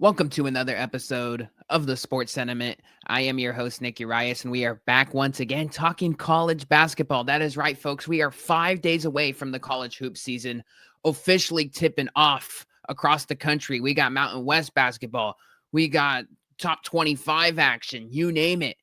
Welcome to another episode of the Sports Sentiment. I am your host, Nick Urias, and we are back once again talking college basketball. That is right, folks. We are 5 days away from the college hoop season officially tipping off across the country. We got Mountain West basketball. We got top 25 action, you name it.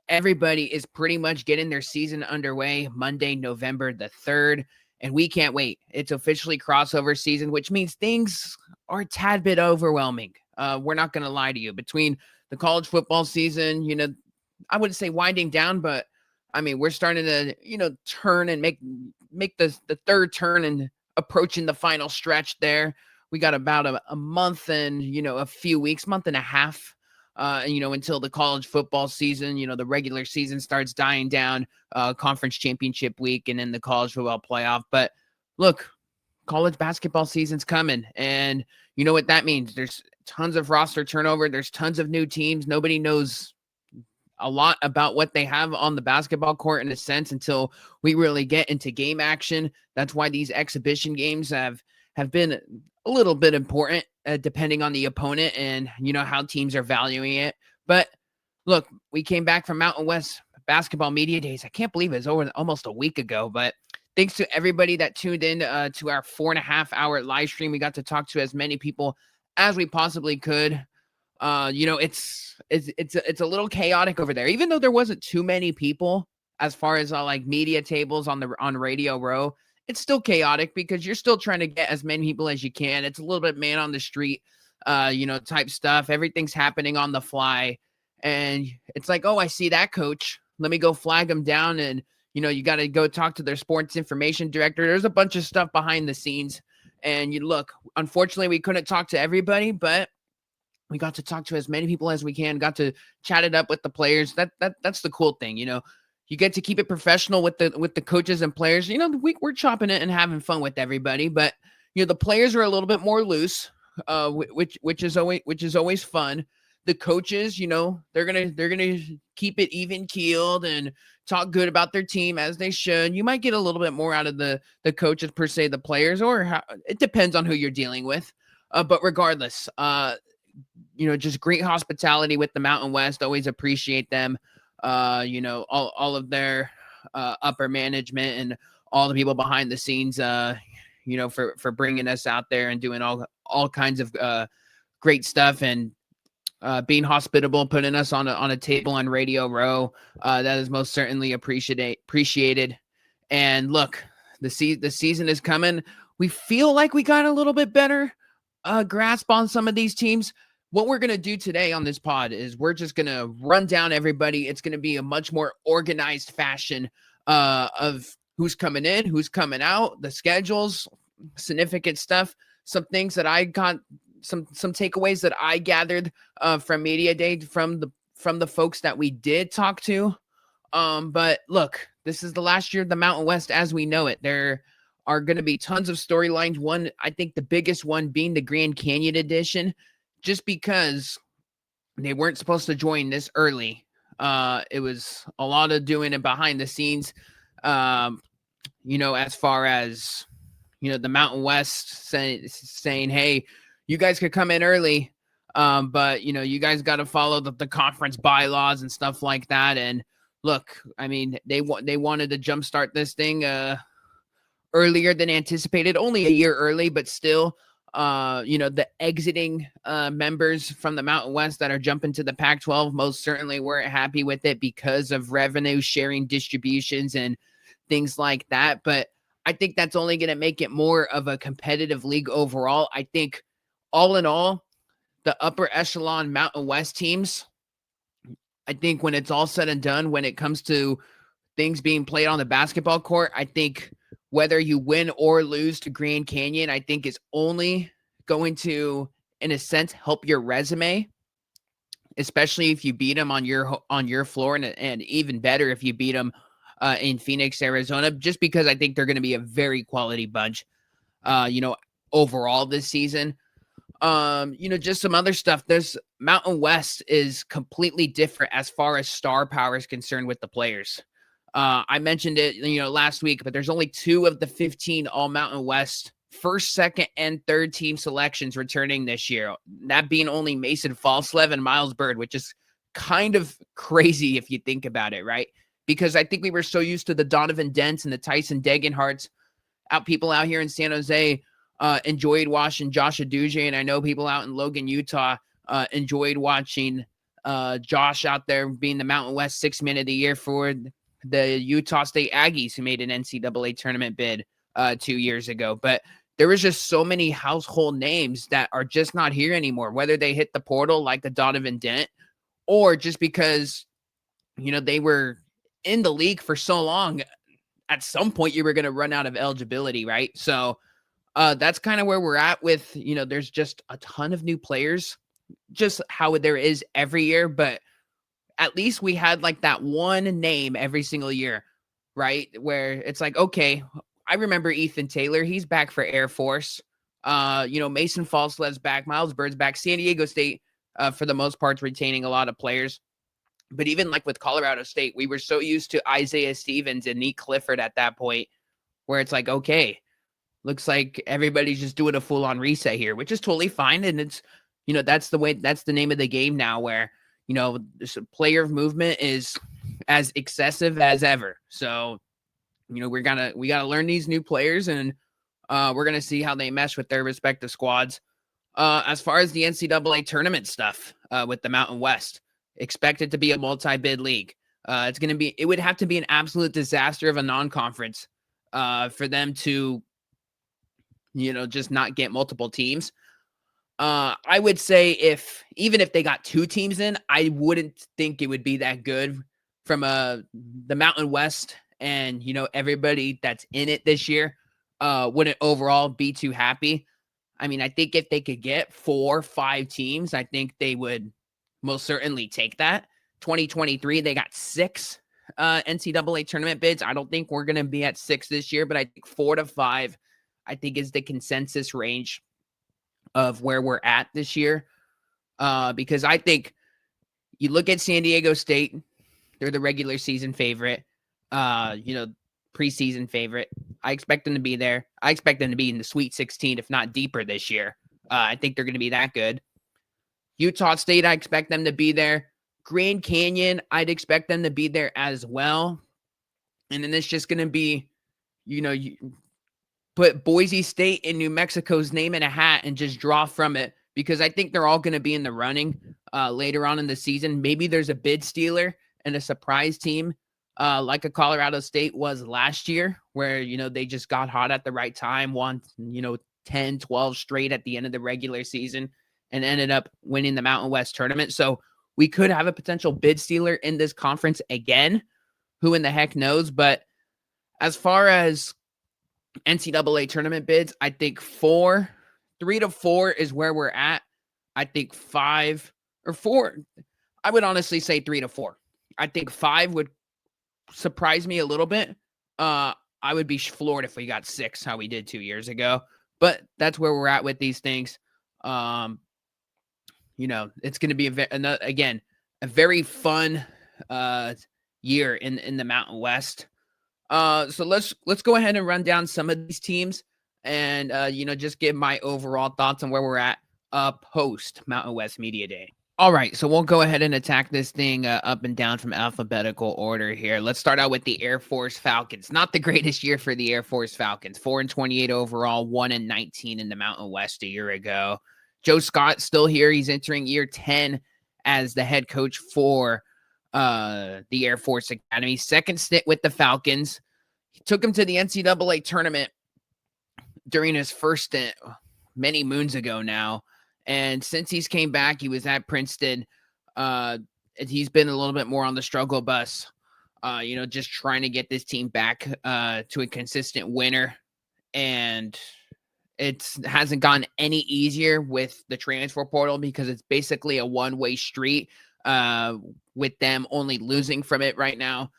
Everybody is pretty much getting their season underway Monday, November the 3rd, and we can't wait. It's officially crossover season, which means things are a tad bit overwhelming. We're not going to lie to you. Between the college football season, I wouldn't say winding down, but I mean, we're starting to, turn and make the third turn and approaching the final stretch there. We got about a month and, a few weeks, month and a half, until the college football season, the regular season starts dying down, conference championship week and then the college football playoff. But look, college basketball season's coming, and you know what that means. There's tons of roster turnover. There's tons of new teams. Nobody knows a lot about what they have on the basketball court in a sense until we really get into game action. That's why these exhibition games have been a little bit important, depending on the opponent and, how teams are valuing it. But look, we came back from Mountain West basketball media days. I can't believe it's over almost a week ago, but thanks to everybody that tuned in to our 4.5-hour live stream. We got to talk to as many people as we possibly could. It's a little chaotic over there, even though there wasn't too many people as far as like media tables on Radio Row. It's still chaotic because you're still trying to get as many people as you can. It's a little bit man on the street, type stuff. Everything's happening on the fly, and it's like, oh, I see that coach. Let me go flag him down, and you got to go talk to their sports information director. There's a bunch of stuff behind the scenes. And unfortunately, we couldn't talk to everybody, but we got to talk to as many people as we can, got to chat it up with the players. That's the cool thing. You get to keep it professional with the coaches and players. We're chopping it and having fun with everybody, but the players are a little bit more loose, which is always fun. The coaches, they're gonna keep it even keeled and talk good about their team as they should. You might get a little bit more out of the coaches per se, the players, or it depends on who you're dealing with. But regardless, just great hospitality with the Mountain West. Always appreciate them. All of their upper management and all the people behind the scenes. For bringing us out there and doing all kinds of great stuff and being hospitable, putting us on a table on Radio Row. That is most certainly appreciated. And look, the season is coming. We feel like we got a little bit better grasp on some of these teams. What we're going to do today on this pod is we're just going to run down everybody. It's going to be a much more organized fashion of who's coming in, who's coming out, the schedules, significant stuff, some things that I got, some takeaways that I gathered from media day from the folks that we did talk to. But look, this is the last year of the Mountain West as we know it. There are going to be tons of storylines. One, I think the biggest one being the Grand Canyon edition, just because they weren't supposed to join this early. It was a lot of doing it behind the scenes. As far as the Mountain West saying, hey, you guys could come in early, but, you guys got to follow the conference bylaws and stuff like that. And look, I mean, they wanted to jumpstart this thing earlier than anticipated, only a year early, but still, the exiting members from the Mountain West that are jumping to the Pac-12 most certainly weren't happy with it because of revenue sharing distributions and things like that. But I think that's only going to make it more of a competitive league overall. I think all in all, the upper echelon Mountain West teams, I think when it's all said and done, when it comes to things being played on the basketball court, I think whether you win or lose to Grand Canyon, I think is only going to, in a sense, help your resume, especially if you beat them on your floor, and even better if you beat them in Phoenix, Arizona, just because I think they're going to be a very quality bunch, overall this season. Just some other stuff. There's Mountain West is completely different as far as star power is concerned with the players. I mentioned it, last week, but there's only 2 of the 15 All Mountain West first, second, and third team selections returning this year. That being only Mason Falslev and Miles Bird, which is kind of crazy if you think about it, right? Because I think we were so used to the Donovan Dents and the Tyson Degenhardts. People out here in San Jose enjoyed watching Josh Aduje, and I know people out in Logan, Utah enjoyed watching Josh out there being the Mountain West Sixth Man of the Year for the Utah State Aggies, who made an NCAA tournament bid 2 years ago. But there was just so many household names that are just not here anymore, whether they hit the portal like the Donovan Dent or just because, they were in the league for so long. At some point, you were going to run out of eligibility, right? So that's kind of where we're at with, there's just a ton of new players, just how there is every year. But at least we had like that one name every single year, right? Where it's like, okay, I remember Ethan Taylor. He's back for Air Force. Mason Falslev's back. Miles Bird's back. San Diego State, for the most part, retaining a lot of players. But even like with Colorado State, we were so used to Isaiah Stevens and Nick Clifford at that point, where it's like, okay, looks like everybody's just doing a full-on reset here, which is totally fine. And it's, that's the name of the game now, where, this player movement is as excessive as ever. So, we gotta learn these new players, and we're gonna see how they mesh with their respective squads. As far as the NCAA tournament stuff, with the Mountain West, expect it to be a multi-bid league. It would have to be an absolute disaster of a non-conference for them to, just not get multiple teams. I would say even if they got 2 teams in, I wouldn't think it would be that good from the Mountain West. And, everybody that's in it this year wouldn't overall be too happy. I mean, I think if they could get 4, 5 teams, I think they would most certainly take that. 2023, they got 6 NCAA tournament bids. I don't think we're going to be at 6 this year, but I think 4 to 5, I think, is the consensus range of where we're at this year. Because I think you look at San Diego State, they're the regular season favorite. Preseason favorite. I expect them to be there. I expect them to be in the Sweet 16, if not deeper this year. I think they're going to be that good. Utah State, I expect them to be there. Grand Canyon, I'd expect them to be there as well. And then it's just going to be, you put Boise State and New Mexico's name in a hat and just draw from it, because I think they're all going to be in the running later on in the season. Maybe there's a bid stealer and a surprise team like a Colorado State was last year, where, they just got hot at the right time, won, 10, 12 straight at the end of the regular season and ended up winning the Mountain West tournament. So we could have a potential bid stealer in this conference again. Who in the heck knows? But as far as NCAA tournament bids, I think 3 to 4 is where we're at. I think 5 or 4, I would honestly say 3 to 4. I think 5 would surprise me a little bit. I would be floored if we got 6, how we did 2 years ago. But that's where we're at with these things. It's going to be a very fun year in the Mountain West. So let's go ahead and run down some of these teams and just give my overall thoughts on where we're at post Mountain West Media Day. All right, so we'll go ahead and attack this thing up and down from alphabetical order here. Let's start out with the Air Force Falcons. Not the greatest year for the Air Force Falcons. 4-28 overall, 1-19 in the Mountain West a year ago. Joe Scott still here. He's entering year 10 as the head coach for the Air Force Academy. Second stint with the Falcons. He took him to the NCAA tournament during his first stint many moons ago now. And since he's came back, he was at Princeton. He's been a little bit more on the struggle bus, just trying to get this team back to a consistent winner. And it hasn't gotten any easier with the transfer portal, because it's basically a one-way street with them only losing from it right now.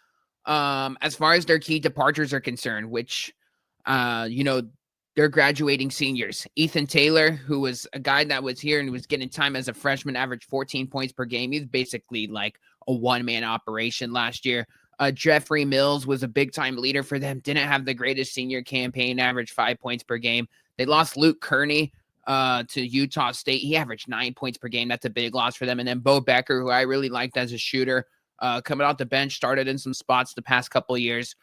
As far as their key departures are concerned, which, they're graduating seniors. Ethan Taylor, who was a guy that was here and was getting time as a freshman, averaged 14 points per game. He's basically like a one-man operation last year. Jeffrey Mills was a big-time leader for them. Didn't have the greatest senior campaign, averaged 5 points per game. They lost Luke Kearney to Utah State. He averaged 9 points per game. That's a big loss for them. And then Bo Becker, who I really liked as a shooter, coming off the bench, started in some spots the past couple of years.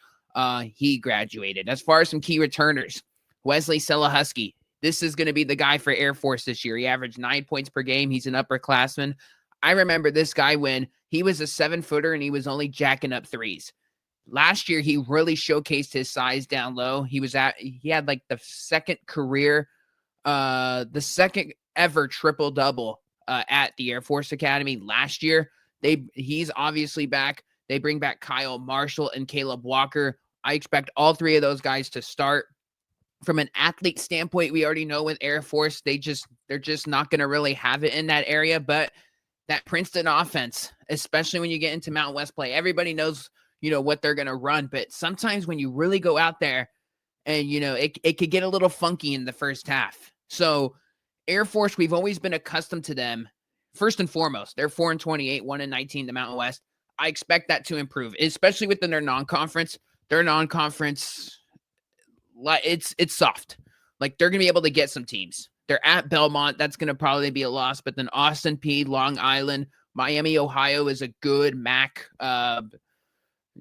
He graduated. As far as some key returners, Wesley Selahusky. This is going to be the guy for Air Force this year. He averaged 9 points per game. He's an upperclassman. I remember this guy when he was a 7-footer and he was only jacking up threes. Last year, he really showcased his size down low. He had like the second ever triple-double at the Air Force Academy last year. He's obviously back. They bring back Kyle Marshall and Caleb Walker. I expect all three of those guys to start. From an athlete standpoint, we already know with Air Force, they're just not going to really have it in that area. But that Princeton offense, especially when you get into Mountain West play, everybody knows, what they're going to run. But sometimes when you really go out there and, it could get a little funky in the first half. So Air Force, we've always been accustomed to them. First and foremost, they're 4-28, 1-19 in the Mountain West. I expect that to improve, especially within their non-conference. Their non-conference, it's soft. Like, they're going to be able to get some teams. They're at Belmont. That's going to probably be a loss. But then Austin Peay, Long Island, Miami, Ohio is a good MAC.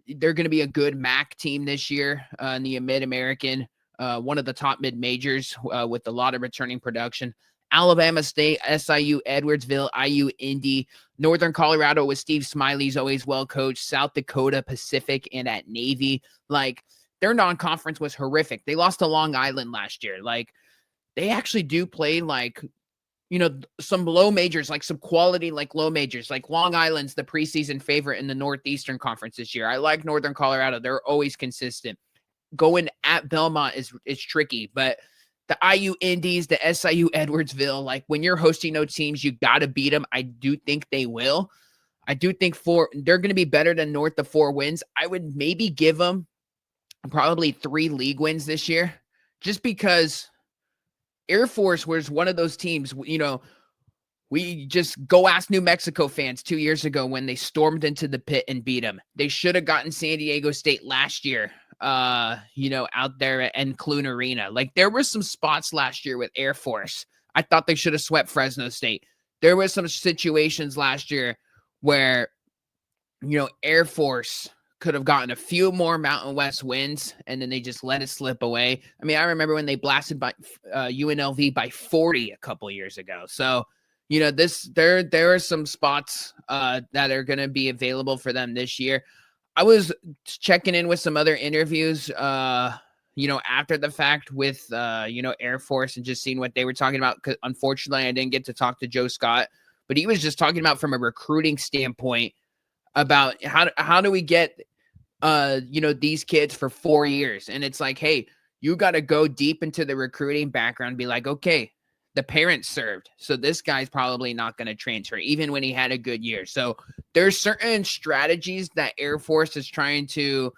They're going to be a good MAC team this year in the Mid-American, one of the top mid-majors with a lot of returning production. Alabama State, SIU, Edwardsville, IU, Indy, Northern Colorado with Steve Smiley's always well coached, South Dakota Pacific, and at Navy. Like, their non-conference was horrific. They lost to Long Island last year. Like, they actually do play like, some low majors, like some quality, like low majors, like Long Island's the preseason favorite in the Northeastern Conference this year. I like Northern Colorado. They're always consistent. Going at Belmont is tricky, but the IU Indies, the SIU Edwardsville, like when you're hosting those teams, you got to beat them. I do think they will. I do think they're going to be better than north of 4 wins. I would maybe give them probably 3 league wins this year, just because Air Force was one of those teams, we just go ask New Mexico fans 2 years ago when they stormed into the pit and beat them. They should have gotten San Diego State last year, out there at Enclune Arena. Like, there were some spots last year with Air Force. I thought they should have swept Fresno State. There were some situations last year where, Air Force could have gotten a few more Mountain West wins, and then they just let it slip away. I mean, I remember when they blasted by UNLV by 40 a couple years ago. So, there are some spots that are going to be available for them this year. I was checking in with some other interviews, after the fact with, Air Force, and just seeing what they were talking about. 'Cause unfortunately, I didn't get to talk to Joe Scott, but he was just talking about from a recruiting standpoint about how do we get, these kids for 4 years. And it's like, hey, you got to go deep into the recruiting background and be like, okay, the parents served, so this guy's probably not going to transfer even when he had a good year. So there's certain strategies that Air Force is trying to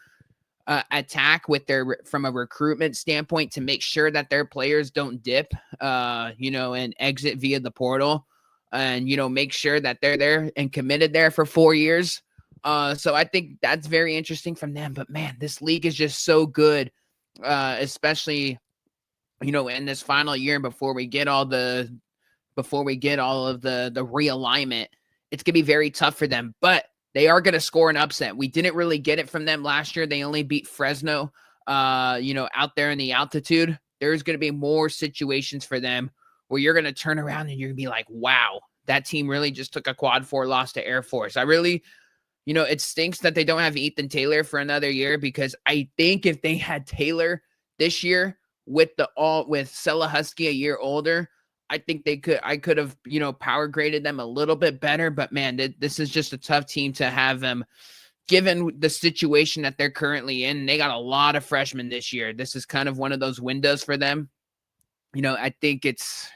attack with from a recruitment standpoint to make sure that their players don't dip, and exit via the portal, and, make sure that they're there and committed there for 4 years. So I think that's very interesting from them. But man, this league is just so good, especially, in this final year before we get all of the realignment. It's gonna be very tough for them, but they are gonna score an upset. We didn't really get it from them last year. They only beat Fresno, out there in the altitude. There's gonna be more situations for them where you're gonna turn around and you're gonna be like, wow, that team really just took a quad 4 loss to Air Force. I really, it stinks that they don't have Ethan Taylor for another year, because I think if they had Taylor this year with Selahusky a year older, I think I could have, power graded them a little bit better. But man, this is just a tough team to have them, given the situation that they're currently in. They got a lot of freshmen this year. This is kind of one of those windows for them. I think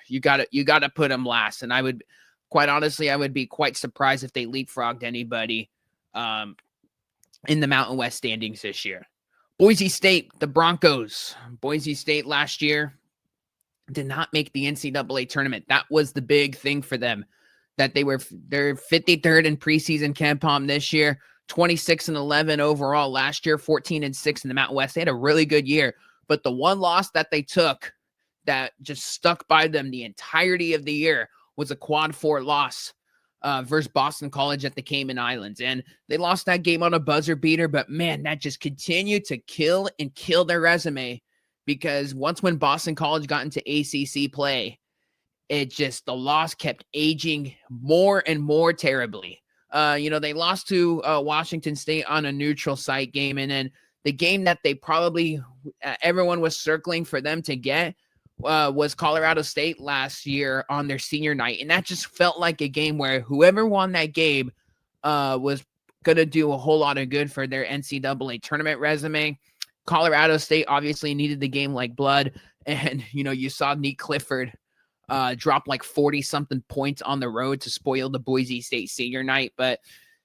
you got to put them last. And I would, quite honestly, I would be quite surprised if they leapfrogged anybody in the Mountain West standings this year. Boise State, the Broncos. Boise State last year did not make the NCAA tournament. That was the big thing for them, that they're 53rd in preseason KenPom this year, 26-11 overall last year, 14-6 in the Mountain West. They had a really good year, but the one loss that they took that just stuck by them the entirety of the year was a quad 4 loss versus Boston College at the Cayman Islands. And they lost that game on a buzzer beater, but man, that just continued to kill their resume, because when Boston College got into ACC play, the loss kept aging more and more terribly. They lost to Washington State on a neutral site game, and then the game that they probably everyone was circling for them to get was Colorado State last year on their senior night, and that just felt like a game where whoever won that game was going to do a whole lot of good for their NCAA tournament resume. Colorado State obviously needed the game like blood, and you saw Nick Clifford drop like 40-something points on the road to spoil the Boise State senior night. But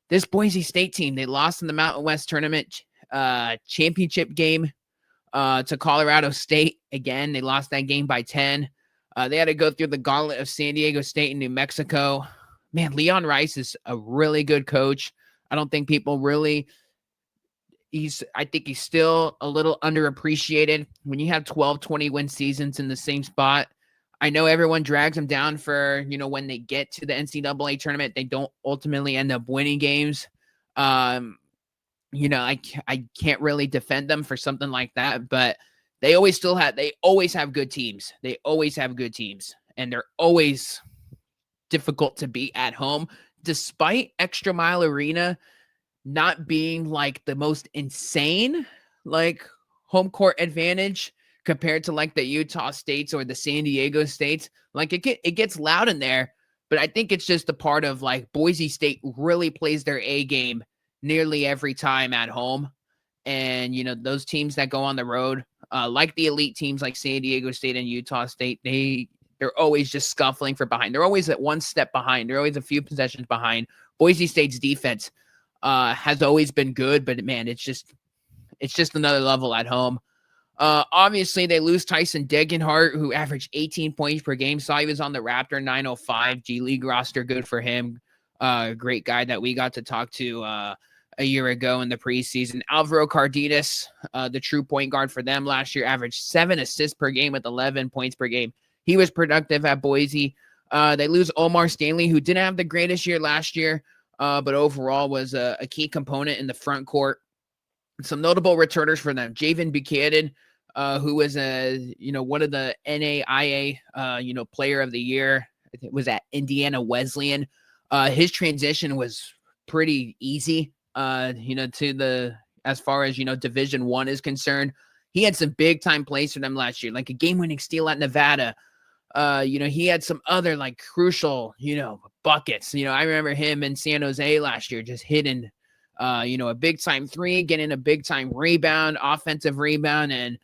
this Boise State team, they lost in the Mountain West Tournament championship game to Colorado State. Again, they lost that game by 10. They had to go through the gauntlet of San Diego State and New Mexico. Man, Leon Rice is a really good coach. I don't think people really I think he's still a little underappreciated. When you have 12, 20 win seasons in the same spot, I know everyone drags them down for, when they get to the NCAA tournament, they don't ultimately end up winning games. I can't really defend them for something like that, but they always have good teams. They always have good teams, and they're always difficult to beat at home, despite Extra Mile Arena not being like the most insane, like home court advantage compared to like the Utah States or the San Diego States. Like it gets loud in there, but I think it's just a part of like Boise State really plays their A game nearly every time at home. And, those teams that go on the road, like the elite teams like San Diego State and Utah State, they're always just scuffling for behind. They're always at one step behind. They're always a few possessions behind. Boise State's defense has always been good, but man, it's just another level at home. Obviously, they lose Tyson Degenhart, who averaged 18 points per game. Saw he was on the Raptor 905 G League roster. Good for him. Great guy that we got to talk to a year ago in the preseason. Alvaro Cardenas, the true point guard for them last year, averaged 7 assists per game with 11 points per game. He was productive at Boise. They lose Omar Stanley, who didn't have the greatest year last year, but overall was a key component in the front court. Some notable returners for them: Javen Buchanan, who was one of the NAIA player of the year. I think it was at Indiana Wesleyan. His transition was pretty easy. To the as far as Division I is concerned. He had some big time plays for them last year, like a game-winning steal at Nevada. He had some other like crucial, buckets. I remember him in San Jose last year just hitting a big time three, getting a big time rebound, offensive rebound, and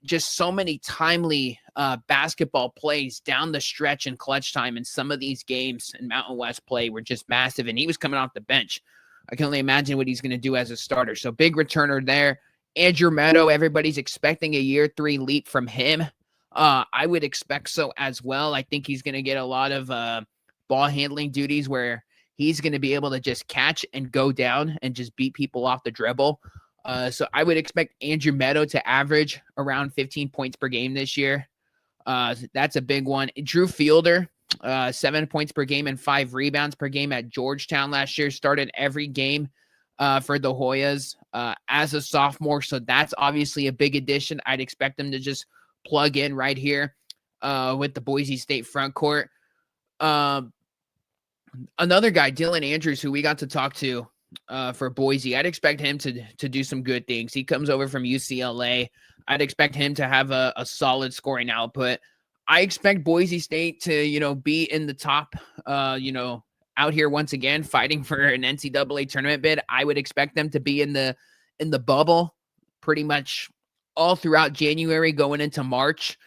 just so many timely basketball plays down the stretch in clutch time. And some of these games in Mountain West play were just massive, and he was coming off the bench. I can only imagine what he's going to do as a starter. So big returner there. Andrew Meadow, everybody's expecting a year 3 leap from him. I would expect so as well. I think he's going to get a lot of ball handling duties where he's going to be able to just catch and go down and just beat people off the dribble. So I would expect Andrew Meadow to average around 15 points per game this year. That's a big one. Drew Fielder, 7 points per game and 5 rebounds per game at Georgetown last year. Started every game for the Hoyas as a sophomore. So that's obviously a big addition. I'd expect them to just plug in right here with the Boise State front court. Another guy, Dylan Andrews, who we got to talk to for Boise, I'd expect him to do some good things. He comes over from UCLA. I'd expect him to have a solid scoring output. I expect Boise State to, be in the top, out here once again, fighting for an NCAA tournament bid. I would expect them to be in the bubble pretty much all throughout January going into March.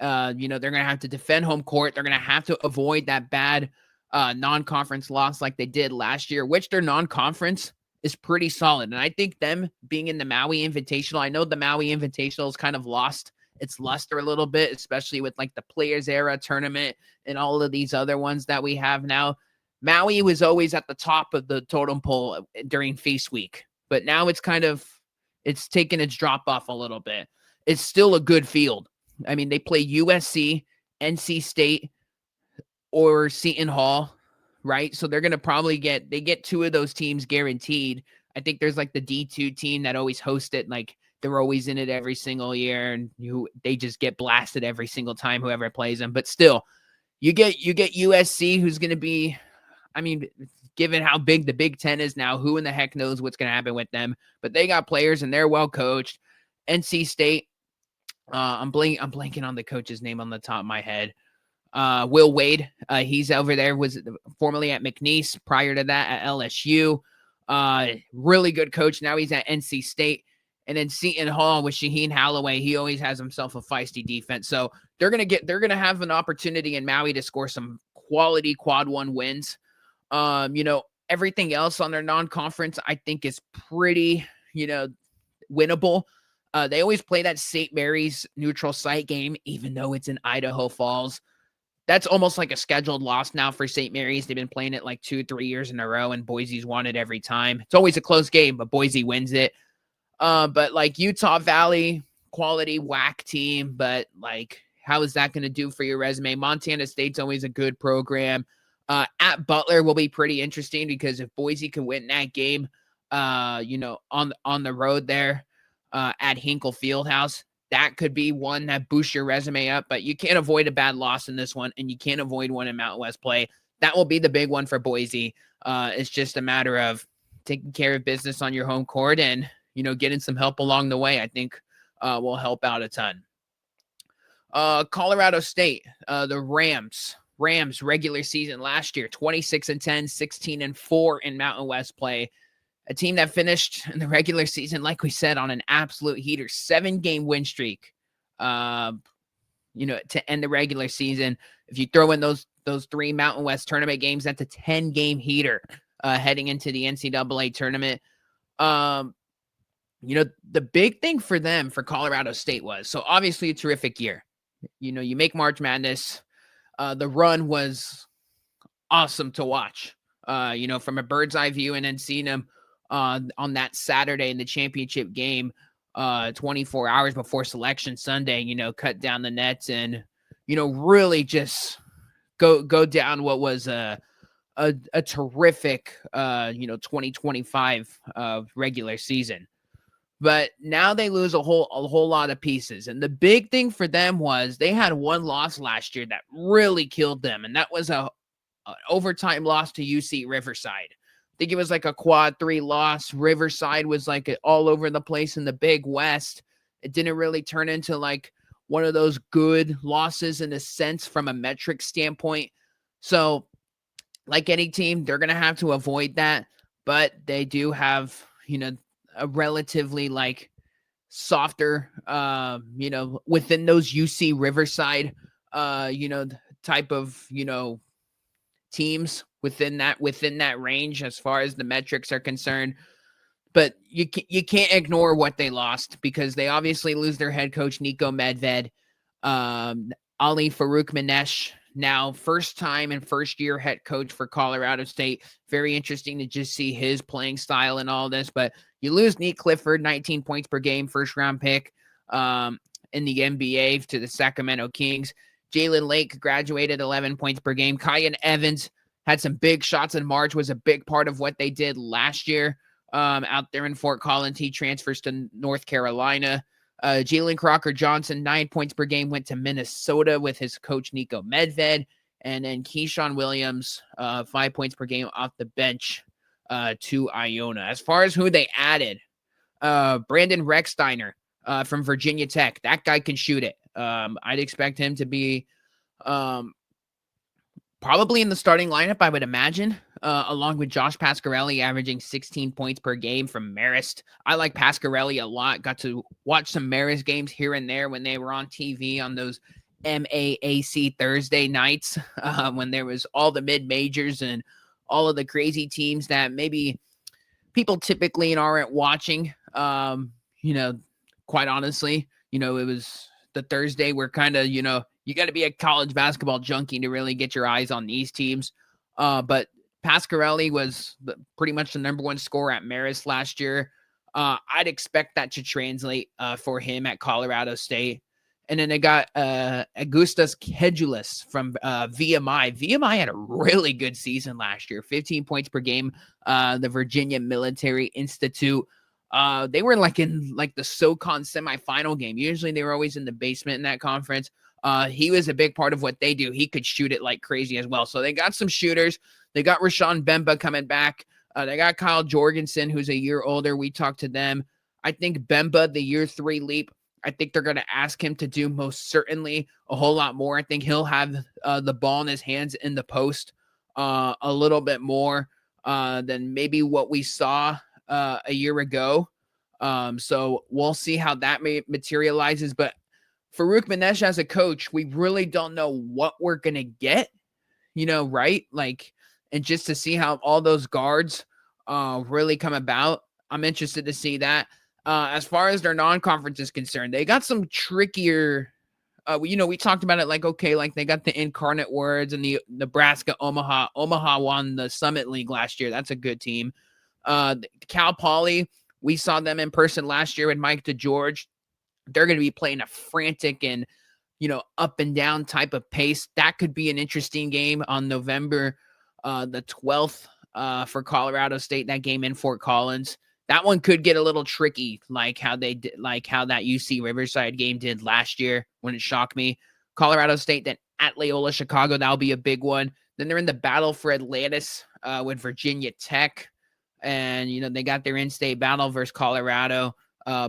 They're going to have to defend home court. They're going to have to avoid that bad non-conference loss like they did last year, which their non-conference is pretty solid. And I think them being in the Maui Invitational, I know the Maui Invitational has kind of lost its luster a little bit, especially with like the Players Era tournament and all of these other ones that we have now. Maui was always at the top of the totem pole during Feast Week, but now it's taken its drop off a little bit. It's still a good field. I mean, they play USC, NC State, or Seton Hall, right? So they're going to probably get two of those teams guaranteed. I think there's like the D2 team that always host it. Like they're always in it every single year, and they just get blasted every single time whoever plays them. But still, you get USC, who's going to be, I mean, given how big the Big Ten is now, who in the heck knows what's going to happen with them? But they got players and they're well coached. NC State, I'm blanking on the coach's name on the top of my head. Will Wade, he's over there, was formerly at McNeese, prior to that at LSU. Really good coach. Now he's at NC State. And then Seton Hall with Shaheen Holloway, he always has himself a feisty defense. So they're gonna have an opportunity in Maui to score some quality quad one wins. Everything else on their non-conference, I think, is pretty, winnable. They always play that St. Mary's neutral site game, even though it's in Idaho Falls. That's almost like a scheduled loss now for St. Mary's. They've been playing it like 2-3 years in a row, and Boise's won it every time. It's always a close game, but Boise wins it. But like Utah Valley, quality whack team, but like, how is that going to do for your resume? Montana State's always a good program. At Butler will be pretty interesting, because if Boise can win that game, on the road there, at Hinkle Fieldhouse, that could be one that boosts your resume up. But you can't avoid a bad loss in this one, and you can't avoid one in Mountain West play. That will be the big one for Boise. It's just a matter of taking care of business on your home court and, getting some help along the way. I think will help out a ton. Colorado State, the Rams regular season last year, 26-10, 16-4 in Mountain West play. A team that finished in the regular season, like we said, on an absolute heater, 7-game win streak, to end the regular season. If you throw in those 3 Mountain West tournament games, that's a 10-game heater heading into the NCAA tournament. The big thing for them, for Colorado State, was, so obviously a terrific year. You make March Madness. The run was awesome to watch, from a bird's eye view, and then seeing them on that Saturday in the championship game, 24 hours before Selection Sunday, cut down the nets and, really just go down what was a terrific, 2025 regular season. But now they lose a whole lot of pieces. And the big thing for them was they had one loss last year that really killed them. And that was an overtime loss to UC Riverside. I think it was like a quad 3 loss. Riverside was like all over the place in the Big West. It didn't really turn into like one of those good losses in a sense from a metric standpoint. So like any team, they're going to have to avoid that. But they do have, a relatively like softer, within those UC Riverside, type of, teams within that range as far as the metrics are concerned. But you can't ignore what they lost, because they obviously lose their head coach, Nico Medved. Ali Farouk Manesh, now first time and first year head coach for Colorado State. Very interesting to just see his playing style and all this. But you lose Nate Clifford, 19 points per game, first round pick in the NBA to the Sacramento Kings. Jalen Lake graduated 11 points per game. Kyan Evans had some big shots in March, was a big part of what they did last year out there in Fort Collins. He transfers to North Carolina. Jalen Crocker Johnson, 9 points per game, went to Minnesota with his coach Nico Medved. And then Keyshawn Williams, 5 points per game off the bench to Iona. As far as who they added, Brandon Recksteiner from Virginia Tech. That guy can shoot it. I'd expect him to be probably in the starting lineup, I would imagine, along with Josh Pasquarelli, averaging 16 points per game from Marist. I like Pasquarelli a lot. Got to watch some Marist games here and there when they were on TV on those MAAC Thursday nights, when there was all the mid-majors and all of the crazy teams that maybe people typically aren't watching. Quite honestly, it was the Thursday where kind of, you got to be a college basketball junkie to really get your eyes on these teams. But Pasquarelli was pretty much the number one scorer at Marist last year. I'd expect that to translate for him at Colorado State. And then they got Augustus Kedulis from VMI. VMI had a really good season last year, 15 points per game. The Virginia Military Institute. They were in the SoCon semifinal game. Usually they were always in the basement in that conference. He was a big part of what they do. He could shoot it like crazy as well. So they got some shooters. They got Rashawn Bemba coming back. They got Kyle Jorgensen, who's a year older. We talked to them. I think Bemba, the year 3 leap, I think they're going to ask him to do most certainly a whole lot more. I think he'll have the ball in his hands in the post a little bit more than maybe what we saw a year ago. So we'll see how that materializes. But Farouk Manesh as a coach, we really don't know what we're going to get, right? And just to see how all those guards really come about, I'm interested to see that. As far as their non-conference is concerned, they got some trickier, we talked about it they got the Incarnate Words and the Nebraska Omaha. Omaha won the Summit League last year. That's a good team. Cal Poly, we saw them in person last year with Mike DeGeorge. They're going to be playing a frantic and, up and down type of pace. That could be an interesting game on November the 12th for Colorado State, that game in Fort Collins. That one could get a little tricky, like how that UC Riverside game did last year when it shocked me. Colorado State, then at Loyola Chicago, that'll be a big one. Then they're in the battle for Atlantis with Virginia Tech. And, they got their in-state battle versus Colorado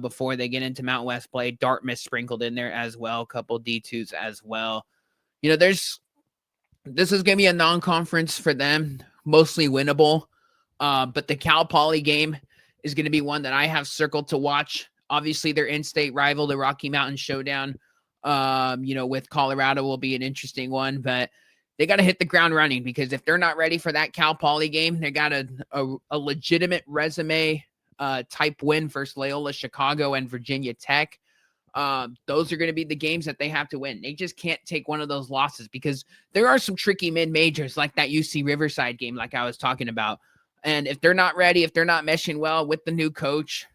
before they get into Mountain West play. Dartmouth sprinkled in there as well, a couple D2s as well. This is going to be a non-conference for them, mostly winnable. But the Cal Poly game is going to be one that I have circled to watch. Obviously, their in-state rival, the Rocky Mountain Showdown, with Colorado will be an interesting one. But they got to hit the ground running, because if they're not ready for that Cal Poly game, they got a legitimate resume type win versus Loyola Chicago and Virginia Tech. Those are going to be the games that they have to win. They just can't take one of those losses, because there are some tricky mid-majors like that UC Riverside game, like I was talking about. And if they're not ready, if they're not meshing well with the new coach,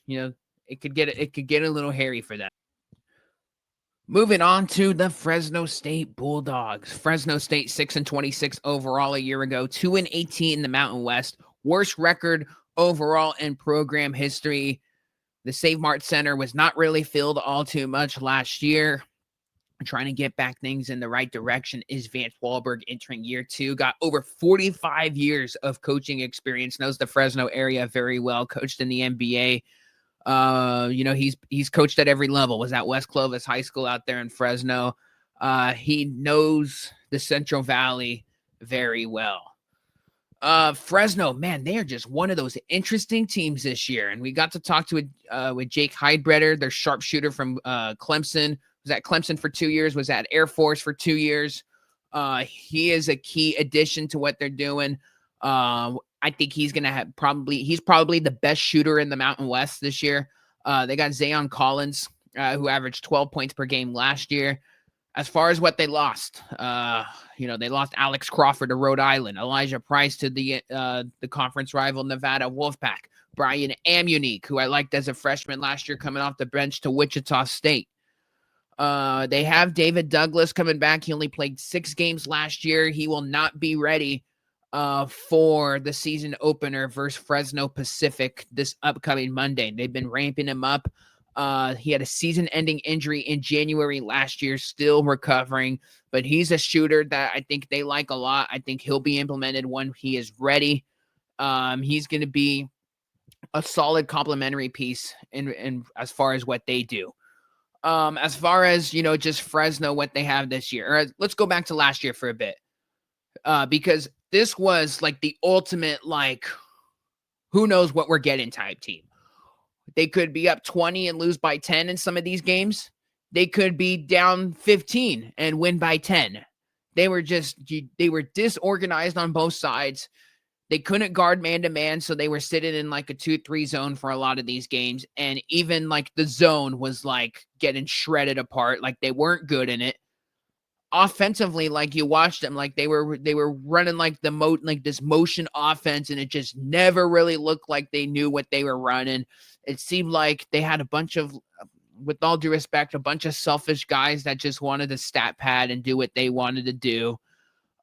it could get a little hairy for them. Moving on to the Fresno State Bulldogs. Fresno State 6-26 overall a year ago, 2-18 in the Mountain West. Worst record overall in program history. The Save Mart Center was not really filled all too much last year. Trying to get back things in the right direction is Vance Wahlberg, entering year 2. Got over 45 years of coaching experience. Knows the Fresno area very well. Coached in the NBA. He's coached at every level. Was at West Clovis High School out there in Fresno. He knows the Central Valley very well. Fresno, man, they are just one of those interesting teams this year. And we got to talk to with Jake Heidbreder, their sharpshooter from Clemson. Was at Clemson for 2 years, was at Air Force for 2 years. He is a key addition to what they're doing. I think he's going to have he's probably the best shooter in the Mountain West this year. They got Zayon Collins, who averaged 12 points per game last year. As far as what they lost, they lost Alex Crawford to Rhode Island, Elijah Price to the conference rival Nevada Wolfpack, Brian Amunique, who I liked as a freshman last year, coming off the bench, to Wichita State. They have David Douglas coming back. He only played 6 games last year. He will not be ready for the season opener versus Fresno Pacific this upcoming Monday. They've been ramping him up. He had a season-ending injury in January last year, still recovering, but he's a shooter that I think they like a lot. I think he'll be implemented when he is ready. He's going to be a solid complementary piece in as far as what they do. As far as, just Fresno, what they have this year. Let's go back to last year for a bit. Because this was like the ultimate, who knows what we're getting type team. They could be up 20 and lose by 10 in some of these games. They could be down 15 and win by 10. They were disorganized on both sides. They couldn't guard man-to-man, so they were sitting in a 2-3 zone for a lot of these games. And even the zone was getting shredded apart. They weren't good in it. Offensively, you watched them, they were running this motion offense, and it just never really looked like they knew what they were running. It seemed like they had a bunch of with all due respect, a bunch of selfish guys that just wanted to stat pad and do what they wanted to do.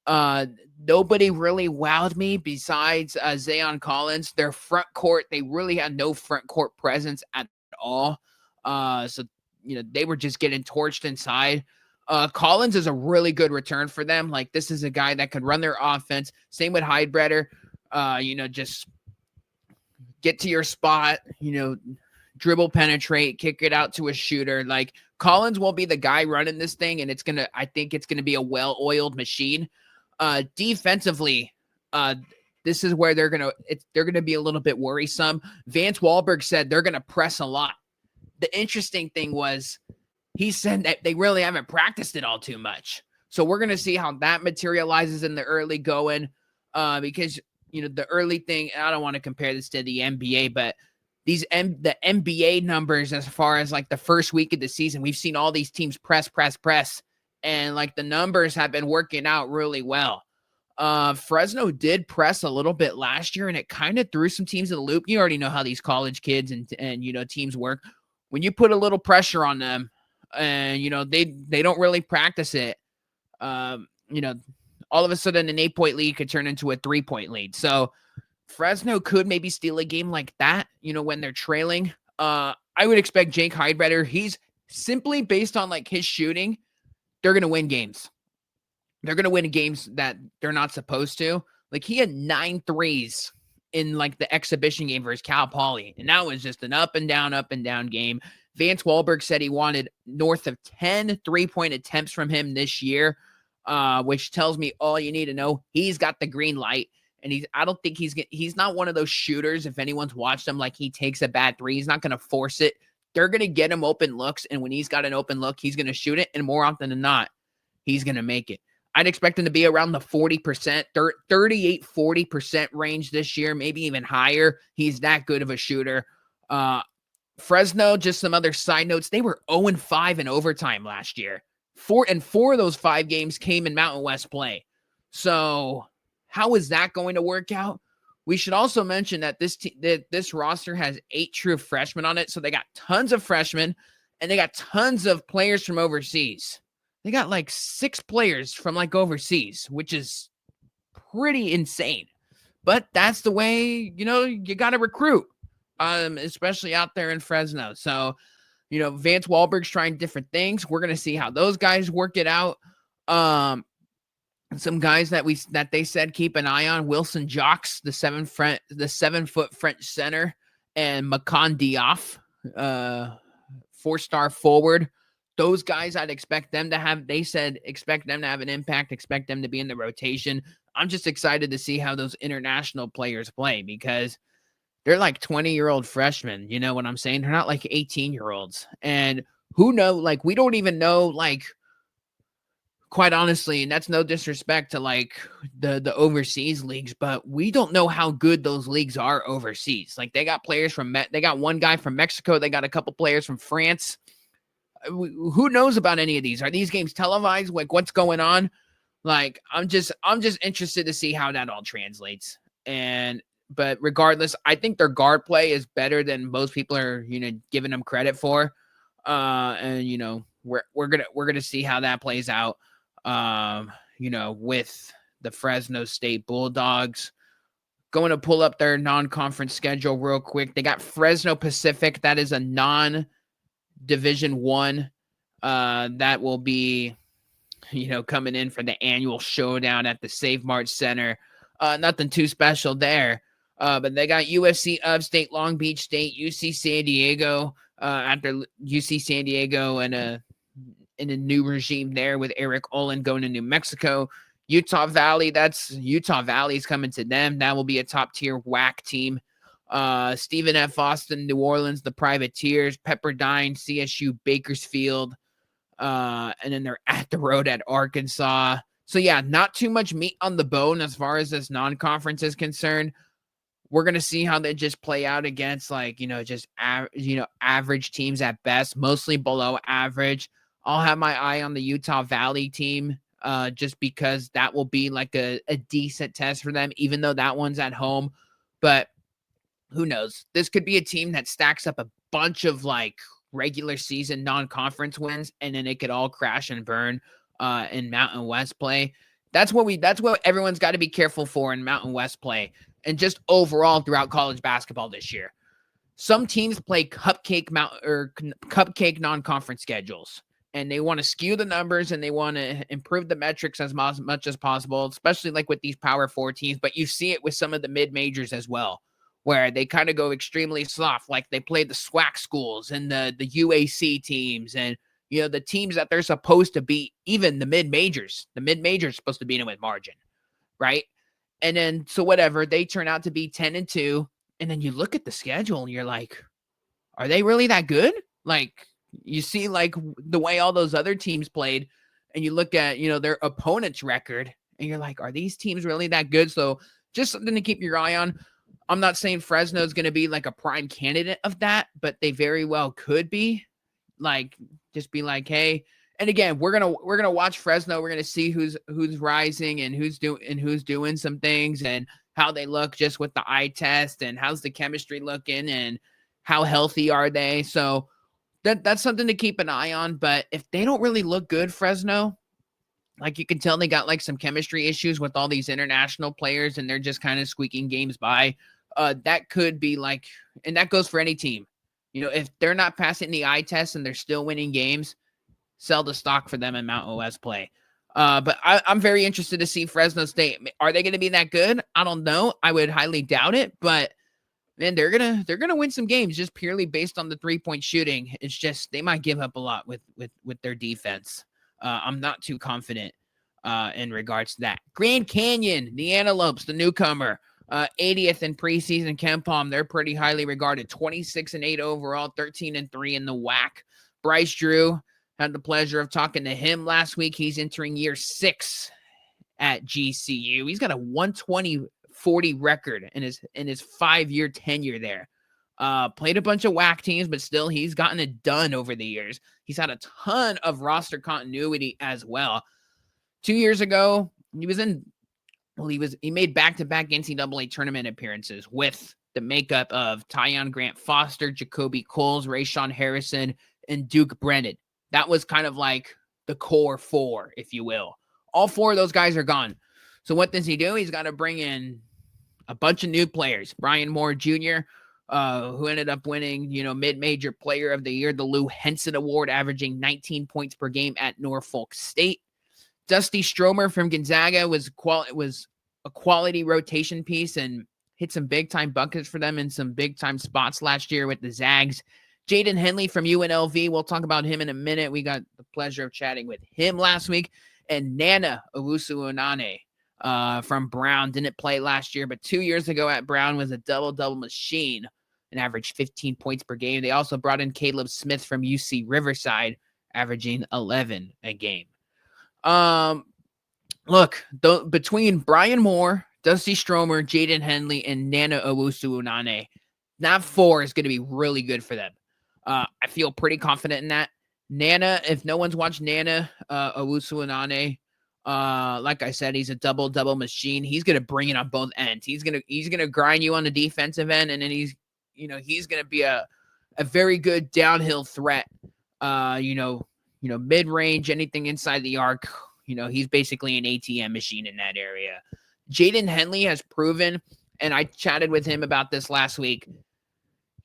Nobody really wowed me besides Zayon Collins. Their front court, they really had no front court presence at all. So they were just getting torched inside. Collins is a really good return for them. Like, this is a guy that could run their offense. Same with Heidbreder. Just get to your spot, dribble, penetrate, kick it out to a shooter. Like, Collins will be the guy running this thing, and I think it's gonna be a well-oiled machine. Defensively, this is where they're gonna be a little bit worrisome. Vance Wahlberg said they're gonna press a lot. The interesting thing was he said that they really haven't practiced it all too much. So we're gonna see how that materializes in the early going, because the early thing. I don't want to compare this to the NBA, but the NBA numbers as far as like the first week of the season, we've seen all these teams press, and like the numbers have been working out really well. Fresno did press a little bit last year, and it kind of threw some teams in the loop. You already know how these college kids and teams work. When you put a little pressure on them, and they don't really practice it, all of a sudden an 8-point lead could turn into a 3-point lead. So Fresno could maybe steal a game like that, when they're trailing. I would expect Jake Heidbreder. He's simply based on like his shooting. They're going to win games. They're going to win games that they're not supposed to. Like, he had 9 threes in like the exhibition game versus Cal Poly. And that was just an up and down game. Vance Wahlberg said he wanted north of 10 3-point attempts from him this year, which tells me all you need to know. He's got the green light. And I don't think he's not one of those shooters. If anyone's watched him, like, he takes a bad three, he's not going to force it. They're going to get him open looks. And when he's got an open look, he's going to shoot it. And more often than not, he's going to make it. I'd expect him to be around the 40%, 38-40% range this year, maybe even higher. He's that good of a shooter. Fresno, just some other side notes. They were 0-5 in overtime last year. 4 of those 5 games came in Mountain West play. So how is that going to work out? We should also mention that this roster has 8 true freshmen on it. So they got tons of freshmen, and they got tons of players from overseas. They got like 6 players from like overseas, which is pretty insane. But that's the way, you got to recruit, especially out there in Fresno. So, Vance Wahlberg's trying different things. We're going to see how those guys work it out. Some guys that they said keep an eye on: Wilson Jocks, the 7-foot French center, and Makan Diaf, 4-star forward. Those guys, I'd expect them to have. They said expect them to have an impact. Expect them to be in the rotation. I'm just excited to see how those international players play, because they're like 20-year-old freshmen. You know what I'm saying? They're not like 18-year-olds. And who knows? Like, we don't even know, like, quite honestly, and that's no disrespect to like the overseas leagues, but we don't know how good those leagues are overseas. Like, they got players they got one guy from Mexico. They got a couple players from France. Who knows about any of these? Are these games televised? Like, what's going on? Like, I'm just interested to see how that all translates. But regardless, I think their guard play is better than most people are, giving them credit for. And we're gonna see how that plays out. With the Fresno State Bulldogs. Going to pull up their non-conference schedule real quick. They got Fresno Pacific. That is a non-Division I. That will be, coming in for the annual showdown at the Save Mart Center. Nothing too special there. But they got USC Upstate, Long Beach State, UC San Diego. After UC San Diego and a new regime there with Eric Olin going to New Mexico. Utah Valley, Utah Valley's coming to them. That will be a top-tier WAC team. Stephen F. Austin, New Orleans, the Privateers, Pepperdine, CSU, Bakersfield. And then they're at the road at Arkansas. So, yeah, not too much meat on the bone as far as this non-conference is concerned. We're going to see how they just play out against, like, average teams at best, mostly below average. I'll have my eye on the Utah Valley team, just because that will be like a decent test for them, even though that one's at home. But who knows? This could be a team that stacks up a bunch of like regular season non-conference wins, and then it could all crash and burn in Mountain West play. That's what everyone's got to be careful for in Mountain West play, and just overall throughout college basketball this year. Some teams play cupcake non-conference schedules, and they want to skew the numbers and they want to improve the metrics as much as possible, especially like with these Power 4 teams. But you see it with some of the mid-majors as well, where they kind of go extremely soft, like they play the SWAC schools and the UAC teams and, you know, the teams that they're supposed to beat, even the mid-majors. The mid-majors are supposed to beat them with margin, right? And then, so whatever, they turn out to be 10-2, and then you look at the schedule and you're like, are they really that good? Like, you see like the way all those other teams played, and you look at, you know, their opponent's record, and you're like, are these teams really that good? So just something to keep your eye on. I'm not saying Fresno is going to be like a prime candidate of that, but they very well could be. Like, just be like, hey, and again, we're gonna watch Fresno. We're gonna see who's rising and who's doing some things and how they look just with the eye test and how's the chemistry looking and how healthy are they. So that's something to keep an eye on. But if they don't really look good, Fresno, like you can tell they got like some chemistry issues with all these international players and they're just kind of squeaking games by. That could be like, and that goes for any team. You know, if they're not passing the eye test and they're still winning games, sell the stock for them in Mountain West play. But I'm very interested to see Fresno State. Are they going to be that good? I don't know. I would highly doubt it, but man, they're gonna win some games just purely based on the 3-point shooting. It's just they might give up a lot with their defense. I'm not too confident in regards to that. Grand Canyon, the Antelopes, the newcomer, 80th in preseason KenPom. They're pretty highly regarded. 26-8 overall, 13-3 in the WAC. Bryce Drew, had the pleasure of talking to him last week. He's entering year 6 at GCU. He's got a 120-40 record in his 5-year tenure there. Played a bunch of WAC teams, but still he's gotten it done over the years. He's had a ton of roster continuity as well. 2 years ago, he made back-to-back NCAA tournament appearances with the makeup of Tyon Grant Foster, Jacoby Coles, Rayshawn Harrison, and Duke Brennan. That was kind of like the core 4, if you will. All 4 of those guys are gone. So what does he do? He's got to bring in a bunch of new players. Brian Moore Jr., who ended up winning, mid-major player of the year, the Lou Henson Award, averaging 19 points per game at Norfolk State. Dusty Stromer from Gonzaga was a quality rotation piece and hit some big-time buckets for them in some big-time spots last year with the Zags. Jaden Henley from UNLV, we'll talk about him in a minute. We got the pleasure of chatting with him last week. And Nana Owusu-Onane from Brown didn't play last year, but 2 years ago at Brown was a double-double machine and averaged 15 points per game. They also brought in Caleb Smith from UC Riverside, averaging 11 a game. Between Brian Moore, Dusty Stromer, Jaden Henley, and Nana Owusu-Onane, that 4 is going to be really good for them. I feel pretty confident in that. Nana, if no one's watched Nana Owusu-Onane, like I said, he's a double-double machine. He's going to bring it on both ends. He's going to grind you on the defensive end, and then he's going to be a very good downhill threat. Mid-range, anything inside the arc. He's basically an ATM machine in that area. Jaden Henley has proven, and I chatted with him about this last week.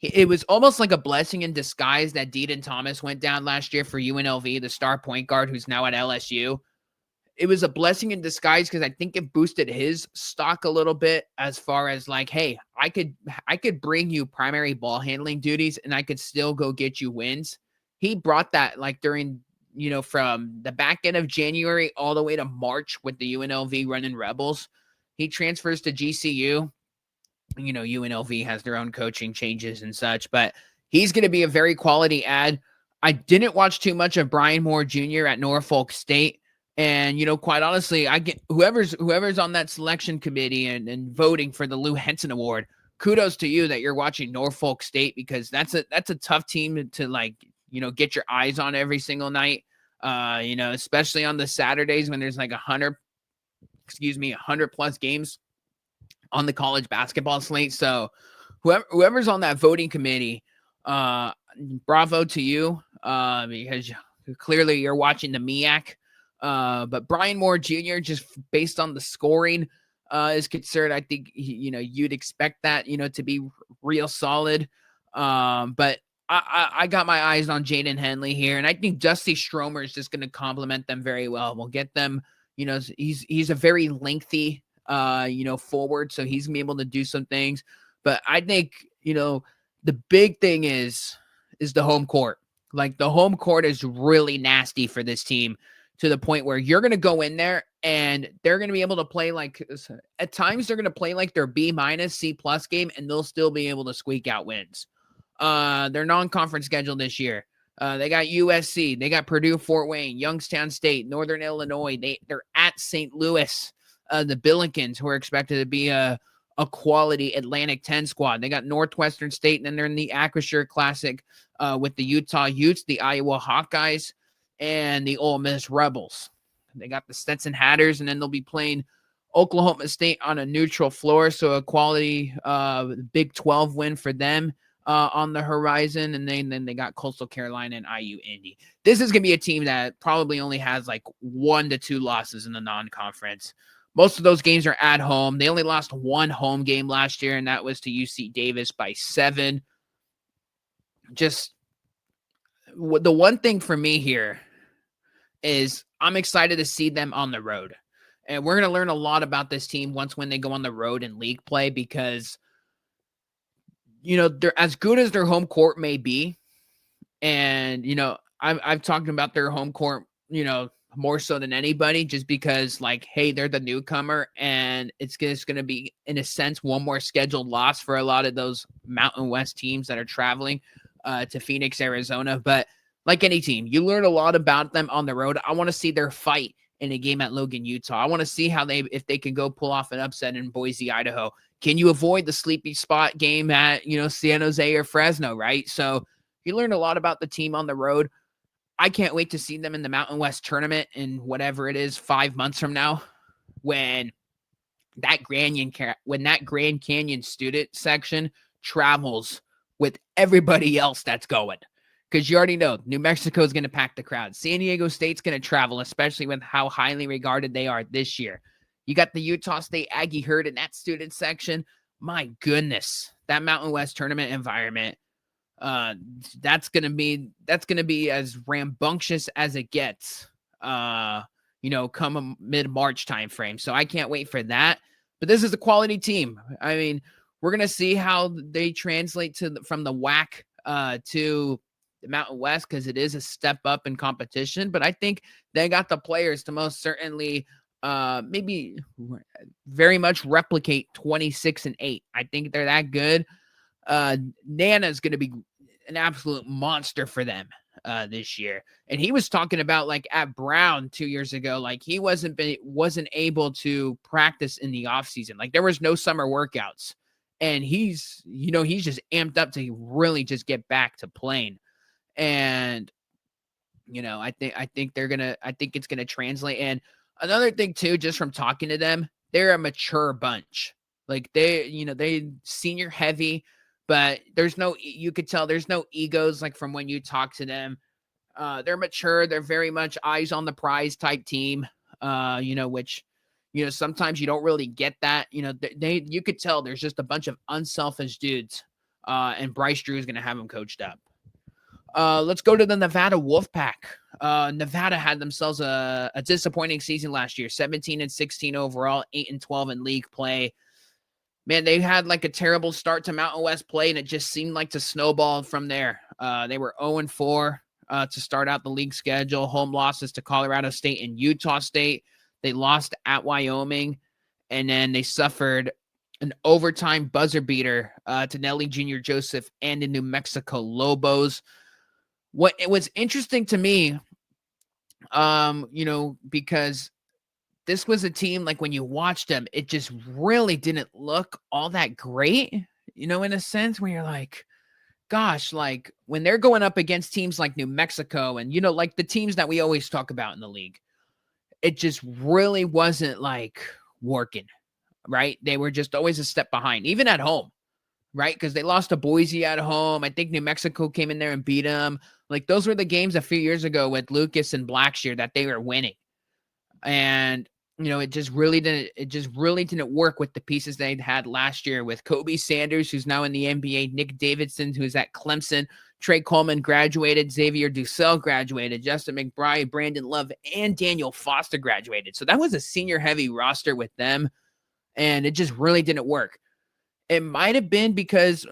It was almost like a blessing in disguise that Deaton Thomas went down last year for UNLV, the star point guard who's now at LSU. It was a blessing in disguise because I think it boosted his stock a little bit as far as like, hey, I could bring you primary ball handling duties and I could still go get you wins. He brought that like during, from the back end of January all the way to March with the UNLV running Rebels. He transfers to GCU. UNLV has their own coaching changes and such, but he's going to be a very quality add. I didn't watch too much of Brian Moore Jr. at Norfolk State. And, quite honestly, I get whoever's on that selection committee and voting for the Lou Henson Award, kudos to you that you're watching Norfolk State, because that's a tough team to get your eyes on every single night. Especially on the Saturdays when there's like 100 plus games on the college basketball slate. So whoever's on that voting committee, bravo to you, because clearly you're watching the MEAC. But Brian Moore Jr., just based on the scoring, is concerned. I think, you'd expect that, to be real solid. But I got my eyes on Jaden Henley here, and I think Dusty Stromer is just going to complement them very well. We'll get them, he's a very lengthy, forward, so he's going to be able to do some things. But I think, the big thing is the home court. Like, the home court is really nasty for this team, to the point where you're going to go in there and they're going to be able to play like, at times they're going to play like their B-, C+ game, and they'll still be able to squeak out wins. Their non-conference schedule this year. They got USC, they got Purdue, Fort Wayne, Youngstown State, Northern Illinois. They're at St. Louis, the Billikens, who are expected to be a quality Atlantic 10 squad. They got Northwestern State, and then they're in the Acrisure Classic with the Utah Utes, the Iowa Hawkeyes, and the Ole Miss Rebels. They got the Stetson Hatters, and then they'll be playing Oklahoma State on a neutral floor, so a quality Big 12 win for them on the horizon. And then they got Coastal Carolina and IU Indy. This is going to be a team that probably only has like 1 to 2 losses in the non-conference. Most of those games are at home. They only lost 1 home game last year, and that was to UC Davis by 7. Just the one thing for me here is I'm excited to see them on the road. And we're going to learn a lot about this team when they go on the road in league play, because, they're as good as their home court may be. And, I've talked about their home court, more so than anybody, just because, like, hey, they're the newcomer, and it's just going to be, in a sense, one more scheduled loss for a lot of those Mountain West teams that are traveling to Phoenix, Arizona. But like any team, you learn a lot about them on the road. I want to see their fight in a game at Logan, Utah. I want to see if they can go pull off an upset in Boise, Idaho. Can you avoid the sleepy spot game at, San Jose or Fresno, right? So you learn a lot about the team on the road. I can't wait to see them in the Mountain West tournament in whatever it is, 5 months from now, when that Grand Canyon student section travels with everybody else that's going. Because you already know New Mexico is going to pack the crowd. San Diego State's going to travel, especially with how highly regarded they are this year. You got the Utah State Aggie herd in that student section. My goodness, that Mountain West tournament environment, that's going to be as rambunctious as it gets, come a mid-March timeframe. So I can't wait for that. But this is a quality team. I mean, we're going to see how they translate from the WAC to the Mountain West, because it is a step up in competition. But I think they got the players to most certainly maybe very much replicate 26-8. I think they're that good. Nana is going to be an absolute monster for them this year. And he was talking about, like, at Brown 2 years ago, like, he wasn't able to practice in the off season. Like, there was no summer workouts, and he's just amped up to really just get back to playing. And, I think it's going to translate. And another thing too, just from talking to them, they're a mature bunch. Like, they senior heavy, but you could tell there's no egos, like, from when you talk to them. They're mature. They're very much eyes on the prize type team, which, sometimes you don't really get that. You could tell there's just a bunch of unselfish dudes, and Bryce Drew is going to have them coached up. Let's go to the Nevada Wolfpack. Nevada had themselves a disappointing season last year, 17-16 overall, 8-12 in league play. Man, they had like a terrible start to Mountain West play, and it just seemed like to snowball from there. They were 0-4 to start out the league schedule. Home losses to Colorado State and Utah State. They lost at Wyoming, and then they suffered an overtime buzzer beater to Nelly Jr. Joseph and the New Mexico Lobos. What it was interesting to me, because this was a team, like, when you watched them, it just really didn't look all that great, in a sense, where you're like, gosh, like, when they're going up against teams like New Mexico and, like the teams that we always talk about in the league, it just really wasn't, like, working, right? They were just always a step behind, even at home. right? Because they lost to Boise at home. I think New Mexico came in there and beat them. Like, those were the games a few years ago with Lucas and Blackshear that they were winning. And, it just really didn't work with the pieces they'd had last year with Kobe Sanders, who's now in the NBA, Nick Davidson, who's at Clemson, Trey Coleman graduated, Xavier Dussel graduated, Justin McBride, Brandon Love, and Daniel Foster graduated. So that was a senior-heavy roster with them, and it just really didn't work. It might have been because,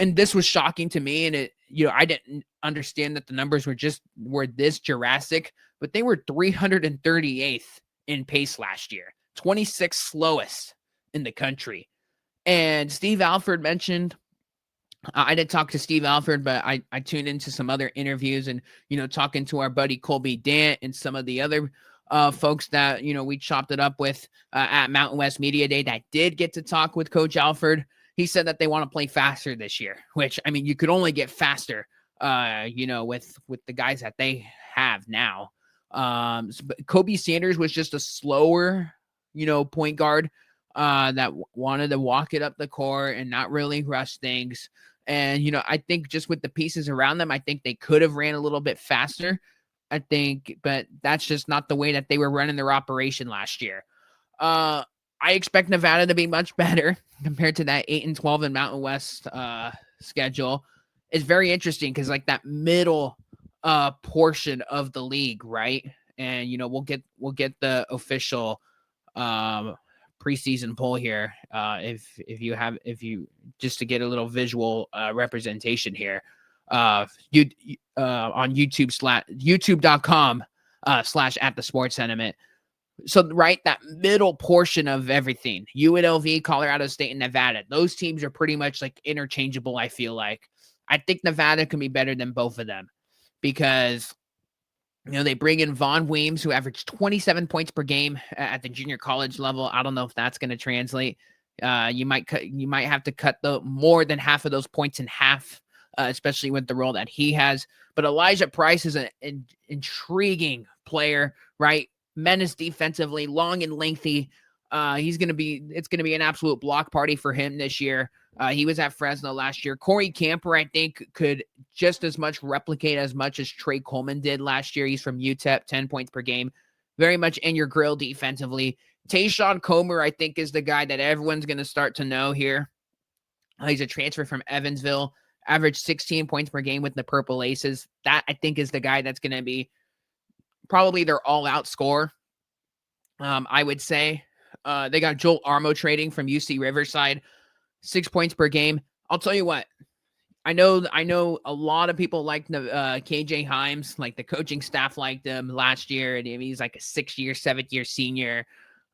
and this was shocking to me, and I didn't understand that the numbers were this Jurassic, but they were 338th in pace last year, 26th slowest in the country. And Steve Alford mentioned, I didn't talk to Steve Alford, but I tuned into some other interviews and, talking to our buddy Colby Dant and some of the other folks that, we chopped it up with at Mountain West Media Day that did get to talk with Coach Alford. He said that they want to play faster this year, which, I mean, you could only get faster, with the guys that they have now. But Kobe Sanders was just a slower, point guard that wanted to walk it up the court and not really rush things. And, I think just with the pieces around them, I think they could have ran a little bit faster. But that's just not the way that they were running their operation last year. I expect Nevada to be much better compared to that 8-12 in Mountain West schedule. It's very interesting because like that middle portion of the league, right? And we'll get the official preseason poll here if you just to get a little visual representation here. On youtube.com /@thesportscentiment. So, right, that middle portion of everything, UNLV, Colorado State, and Nevada, those teams are pretty much like interchangeable, I feel like. I think Nevada can be better than both of them because, they bring in Vaughn Weems, who averaged 27 points per game at the junior college level. I don't know if that's going to translate. You might have to cut more than half of those points in half, especially with the role that he has. But Elijah Price is an intriguing player, right? Menace defensively, long and lengthy. It's going to be an absolute block party for him this year. He was at Fresno last year. Corey Camper, I think, could just as much replicate as much as Trey Coleman did last year. He's from UTEP, 10 points per game. Very much in your grill defensively. Tayshawn Comer, I think, is the guy that everyone's going to start to know here. He's a transfer from Evansville. Averaged 16 points per game with the Purple Aces. That, I think, is the guy that's going to be probably their all-out scorer. I would say. They got Joel Armo trading from UC Riverside. 6 points per game. I'll tell you what. I know a lot of people like KJ Himes, like the coaching staff liked him last year. And he's like a 7th-year senior.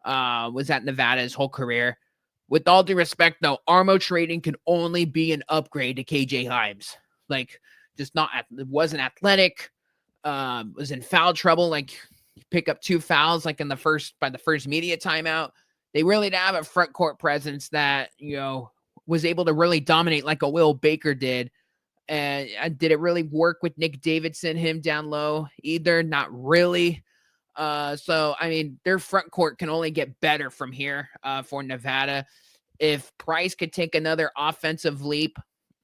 Was at Nevada his whole career. With all due respect, though, Armo trading can only be an upgrade to KJ Himes. Like, just wasn't athletic. Was in foul trouble. Like, pick up 2 fouls like by the first media timeout. They really didn't have a front court presence that, was able to really dominate like a Will Baker did. And did it really work with Nick Davidson, him down low? Either, not really. So, I mean, their front court can only get better from here for Nevada. If Price could take another offensive leap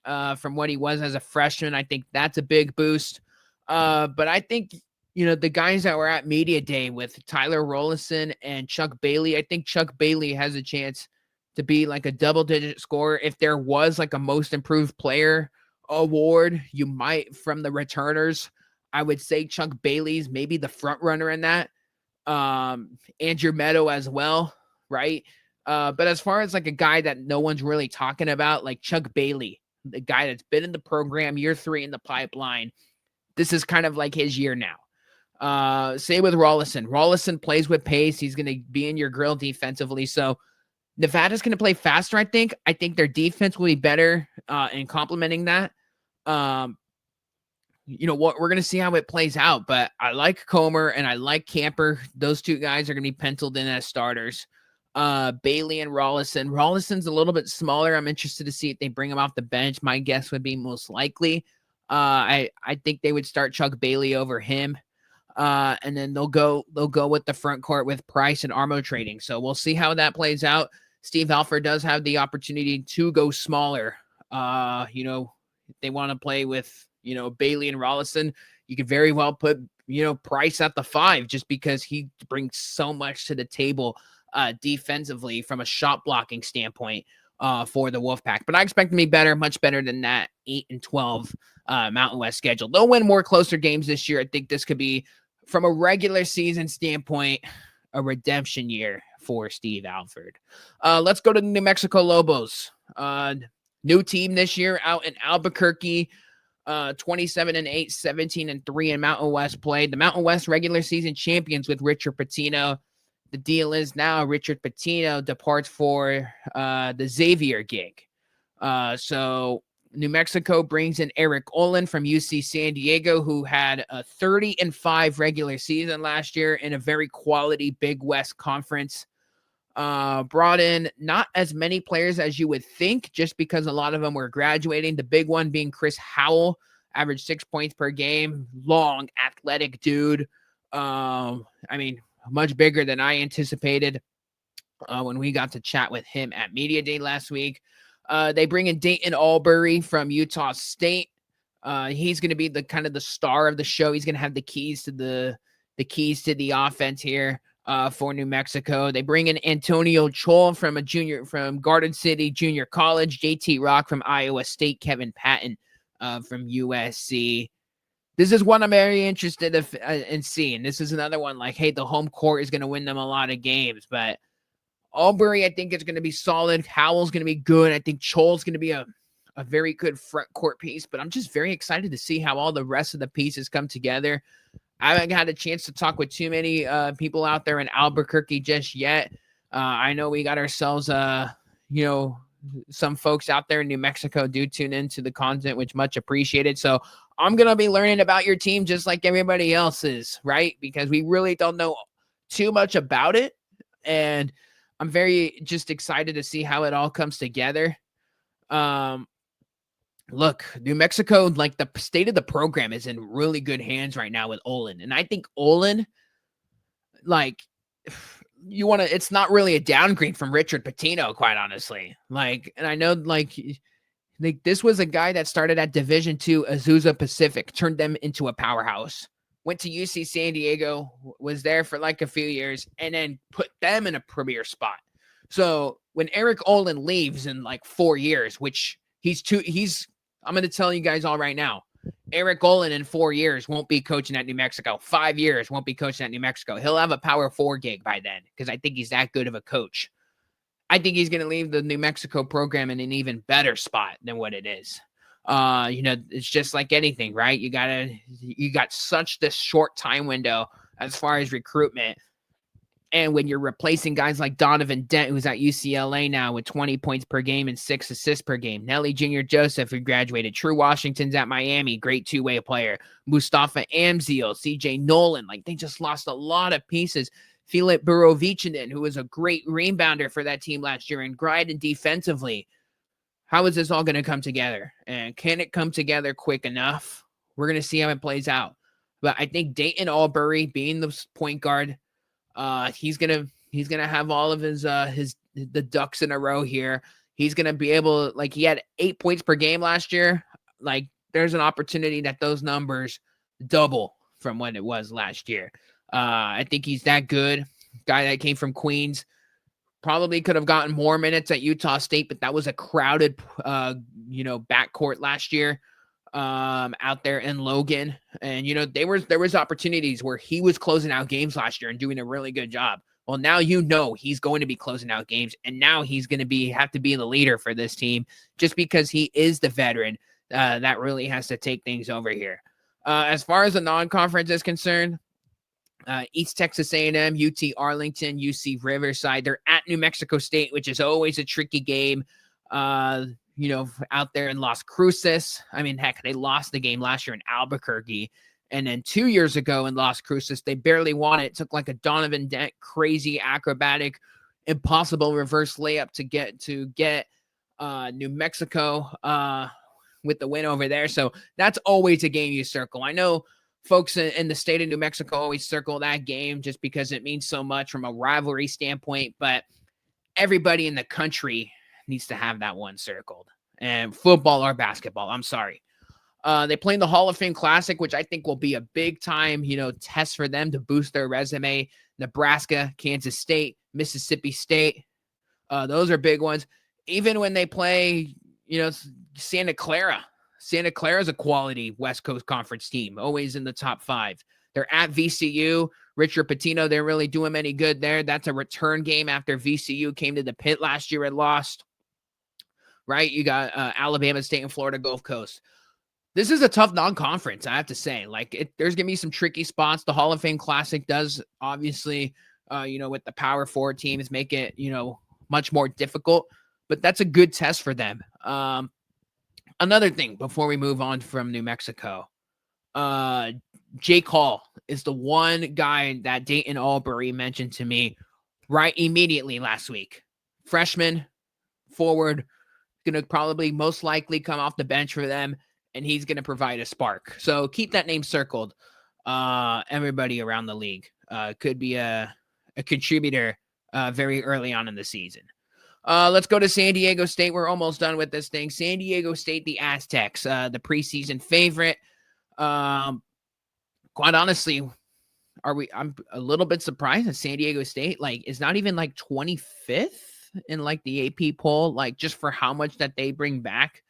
from what he was as a freshman, I think that's a big boost. But I think, the guys that were at Media Day with Tyler Rollison and Chuck Bailey, I think Chuck Bailey has a chance to be like a double-digit scorer. If there was like a most improved player award, you might, from the returners, I would say Chuck Bailey's maybe the front runner in that. Andrew Meadow as well, right? But as far as like a guy that no one's really talking about, like Chuck Bailey, the guy that's been in the program, year 3 in the pipeline, this is kind of like his year now. Same with Rollison. Rollison plays with pace. He's going to be in your grill defensively. So Nevada's going to play faster, I think. I think their defense will be better in complementing that. What we're going to see how it plays out, but I like Comer and I like Camper. Those 2 guys are going to be penciled in as starters. Bailey and Rollison. Rollison's a little bit smaller. I'm interested to see if they bring him off the bench. My guess would be most likely. I think they would start Chuck Bailey over him. And then they'll go with the front court with Price and Armo trading. So we'll see how that plays out. Steve Alford does have the opportunity to go smaller If they want to play with, Bailey and Rollison, you could very well put, Price at the 5 just because he brings so much to the table defensively from a shot blocking standpoint for the Wolfpack. But I expect them to be better, much better than that 8-12 Mountain West schedule. They'll win more closer games this year. I think this could be, from a regular season standpoint, a redemption year for Steve Alford. Let's go to the New Mexico Lobos. New team this year out in Albuquerque. 27-8, 17-3 in Mountain West play. The Mountain West regular season champions with Richard Pitino. The deal is now Richard Pitino departs for the Xavier gig. So New Mexico brings in Eric Olin from UC San Diego, who had a 30-5 regular season last year in a very quality Big West conference. Brought in not as many players as you would think, just because a lot of them were graduating. The big one being Chris Howell, averaged 6 points per game, long, athletic dude. Much bigger than I anticipated when we got to chat with him at Media Day last week. They bring in Dayton Albury from Utah State. He's going to be the star of the show. He's going to have the keys to the offense here for New Mexico. They bring in Antonio Chol from Garden City Junior College, JT Rock from Iowa State, Kevin Patton from USC. This is one I'm very interested in seeing. This is another one like, hey, the home court is going to win them a lot of games, but Albury, I think it's going to be solid. Howell's going to be good. I think Chol's going to be a very good front court piece, but I'm just very excited to see how all the rest of the pieces come together. I haven't had a chance to talk with too many people out there in Albuquerque just yet. I know we got ourselves, some folks out there in New Mexico do tune into the content, which much appreciated. So I'm going to be learning about your team just like everybody else is, right? Because we really don't know too much about it. And I'm very just excited to see how it all comes together. Look, New Mexico, like the state of the program is in really good hands right now with Olin. And I think Olin, it's not really a downgrade from Richard Pitino, quite honestly. And I know this was a guy that started at Division II Azusa Pacific, turned them into a powerhouse, went to UC San Diego, was there for a few years, and then put them in a premier spot. So when Eric Olin leaves in 4 years, which I'm going to tell you guys all right now, Eric Olin in 4 years won't be coaching at New Mexico. 5 years won't be coaching at New Mexico. He'll have a Power 4 gig by then because I think he's that good of a coach. I think he's going to leave the New Mexico program in an even better spot than what it is. It's just like anything, right? You got such this short time window as far as recruitment. And when you're replacing guys like Donovan Dent, who's at UCLA now with 20 points per game and 6 assists per game. Nelly Jr. Joseph, who graduated. True Washington's at Miami, great two-way player. Mustafa Amziel, CJ Nolan. They just lost a lot of pieces. Filip Burovichinen, who was a great rebounder for that team last year and grinded defensively. How is this all going to come together? And can it come together quick enough? We're going to see how it plays out. But I think Dayton Albury being the point guard, he's gonna have all of the ducks in a row here. He's gonna be able, he had 8 points per game last year. There's an opportunity that those numbers double from what it was last year. I think he's that good. Guy that came from Queens, probably could have gotten more minutes at Utah State, but that was a crowded backcourt last year out there in Logan. And there was opportunities where he was closing out games last year and doing a really good job. Well, now he's going to be closing out games, and now he's going to have to be the leader for this team just because he is the veteran that really has to take things over here. As far as the non-conference is concerned, East Texas A&M, UT Arlington, UC Riverside, they're at New Mexico State, which is always a tricky game. Out there in Las Cruces. I mean, heck, they lost the game last year in Albuquerque. And then 2 years ago in Las Cruces, they barely won it. It took a Donovan Dent, crazy, acrobatic, impossible reverse layup to get New Mexico with the win over there. So that's always a game you circle. I know folks in the state of New Mexico always circle that game just because it means so much from a rivalry standpoint, but everybody in the country needs to have that one circled. and football or basketball. I'm sorry. They play in the Hall of Fame Classic, which I think will be a big time, test for them to boost their resume. Nebraska, Kansas State, Mississippi State. Those are big ones. Even when they play, Santa Clara. Santa Clara is a quality West Coast Conference team, always in the top 5. They're at VCU. Richard Pitino, they're really doing any good there. That's a return game after VCU came to the pit last year and lost. Right? You got Alabama State and Florida Gulf Coast. This is a tough non-conference, I have to say. There's going to be some tricky spots. The Hall of Fame Classic does, obviously, with the Power 4 teams, make it, much more difficult. But that's a good test for them. Another thing before we move on from New Mexico, Jake Hall is the one guy that Dayton Albury mentioned to me right immediately last week. Freshman, forward, going to probably most likely come off the bench for them, and he's going to provide a spark. So keep that name circled. Everybody around the league could be a contributor very early on in the season. Let's go to San Diego State. We're almost done with this thing. San Diego State, the Aztecs, the preseason favorite. Quite honestly, I'm a little bit surprised that San Diego State is not even 25th in the AP poll, just for how much that they bring back.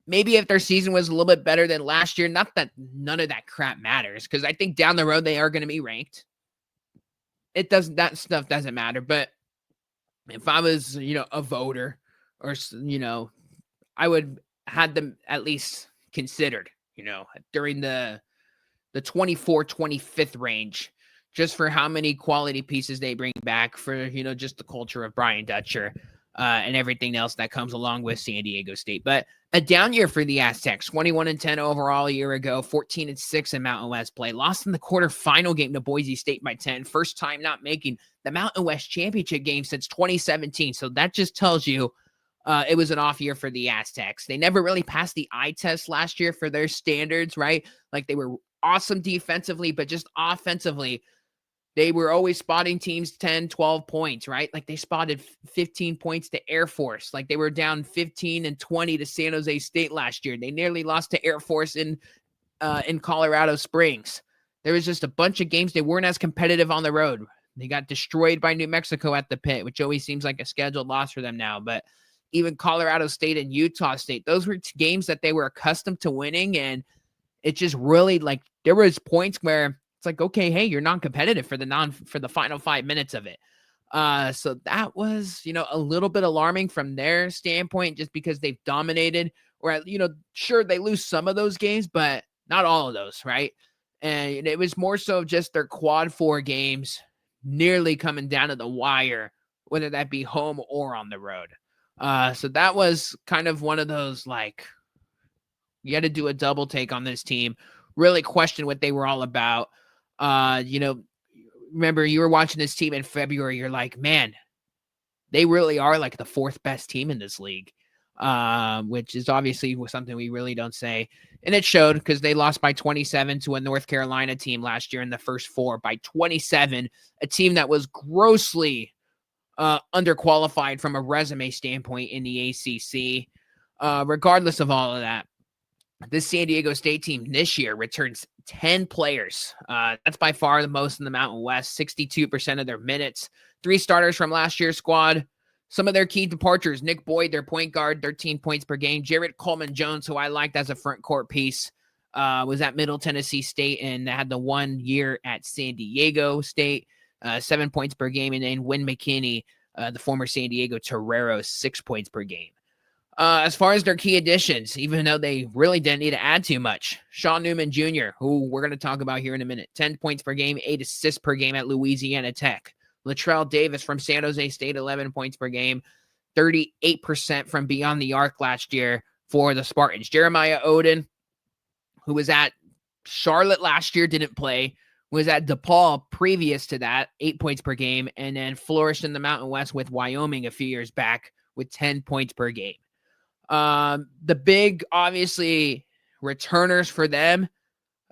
Maybe if their season was a little bit better than last year, not that none of that crap matters, because I think down the road they are going to be ranked. That stuff doesn't matter. But if I was, a voter, or, I would had them at least considered, during the 24, 25th range, just for how many quality pieces they bring back for, just the culture of Brian Dutcher and everything else that comes along with San Diego State. But a down year for the Aztecs, 21-10 overall a year ago, 14-6 in Mountain West play. Lost in the quarterfinal game to Boise State by 10. First time not making the Mountain West championship game since 2017. So that just tells you it was an off year for the Aztecs. They never really passed the eye test last year for their standards, right? They were awesome defensively, but just offensively, they were always spotting teams 10, 12 points, right? They spotted 15 points to Air Force. They were down 15 and 20 to San Jose State last year. They nearly lost to Air Force in Colorado Springs. There was just a bunch of games. They weren't as competitive on the road. They got destroyed by New Mexico at the pit, which always seems like a scheduled loss for them now. But even Colorado State and Utah State, those were games that they were accustomed to winning. And it just really there was points where it's okay, hey, you're non-competitive for the final 5 minutes of it. So that was, a little bit alarming from their standpoint, just because they've dominated, or, sure, they lose some of those games, but not all of those, right? And it was more so just their quad 4 games nearly coming down to the wire, whether that be home or on the road. So that was kind of one of those, you had to do a double take on this team, really question what they were all about. Remember you were watching this team in February, you're like, man, they really are the 4th best team in this league, which is obviously something we really don't say. And it showed, because they lost by 27 to a North Carolina team last year in the first 4 by 27, a team that was grossly underqualified from a resume standpoint in the ACC. Regardless of all of that, this San Diego State team this year returns 10 players. That's by far the most in the Mountain West, 62% of their minutes. 3 starters from last year's squad. Some of their key departures: Nick Boyd, their point guard, 13 points per game. Jared Coleman-Jones, who I liked as a front court piece, was at Middle Tennessee State and had the 1 year at San Diego State, 7 points per game. And then Win McKinney, the former San Diego Toreros, 6 points per game. As far as their key additions, even though they really didn't need to add too much, Sean Newman Jr., who we're going to talk about here in a minute, 10 points per game, 8 assists per game at Louisiana Tech. Latrell Davis from San Jose State, 11 points per game, 38% from beyond the arc last year for the Spartans. Jeremiah Oden, who was at Charlotte last year, didn't play, was at DePaul previous to that, 8 points per game, and then flourished in the Mountain West with Wyoming a few years back with 10 points per game. The big, obviously, returners for them,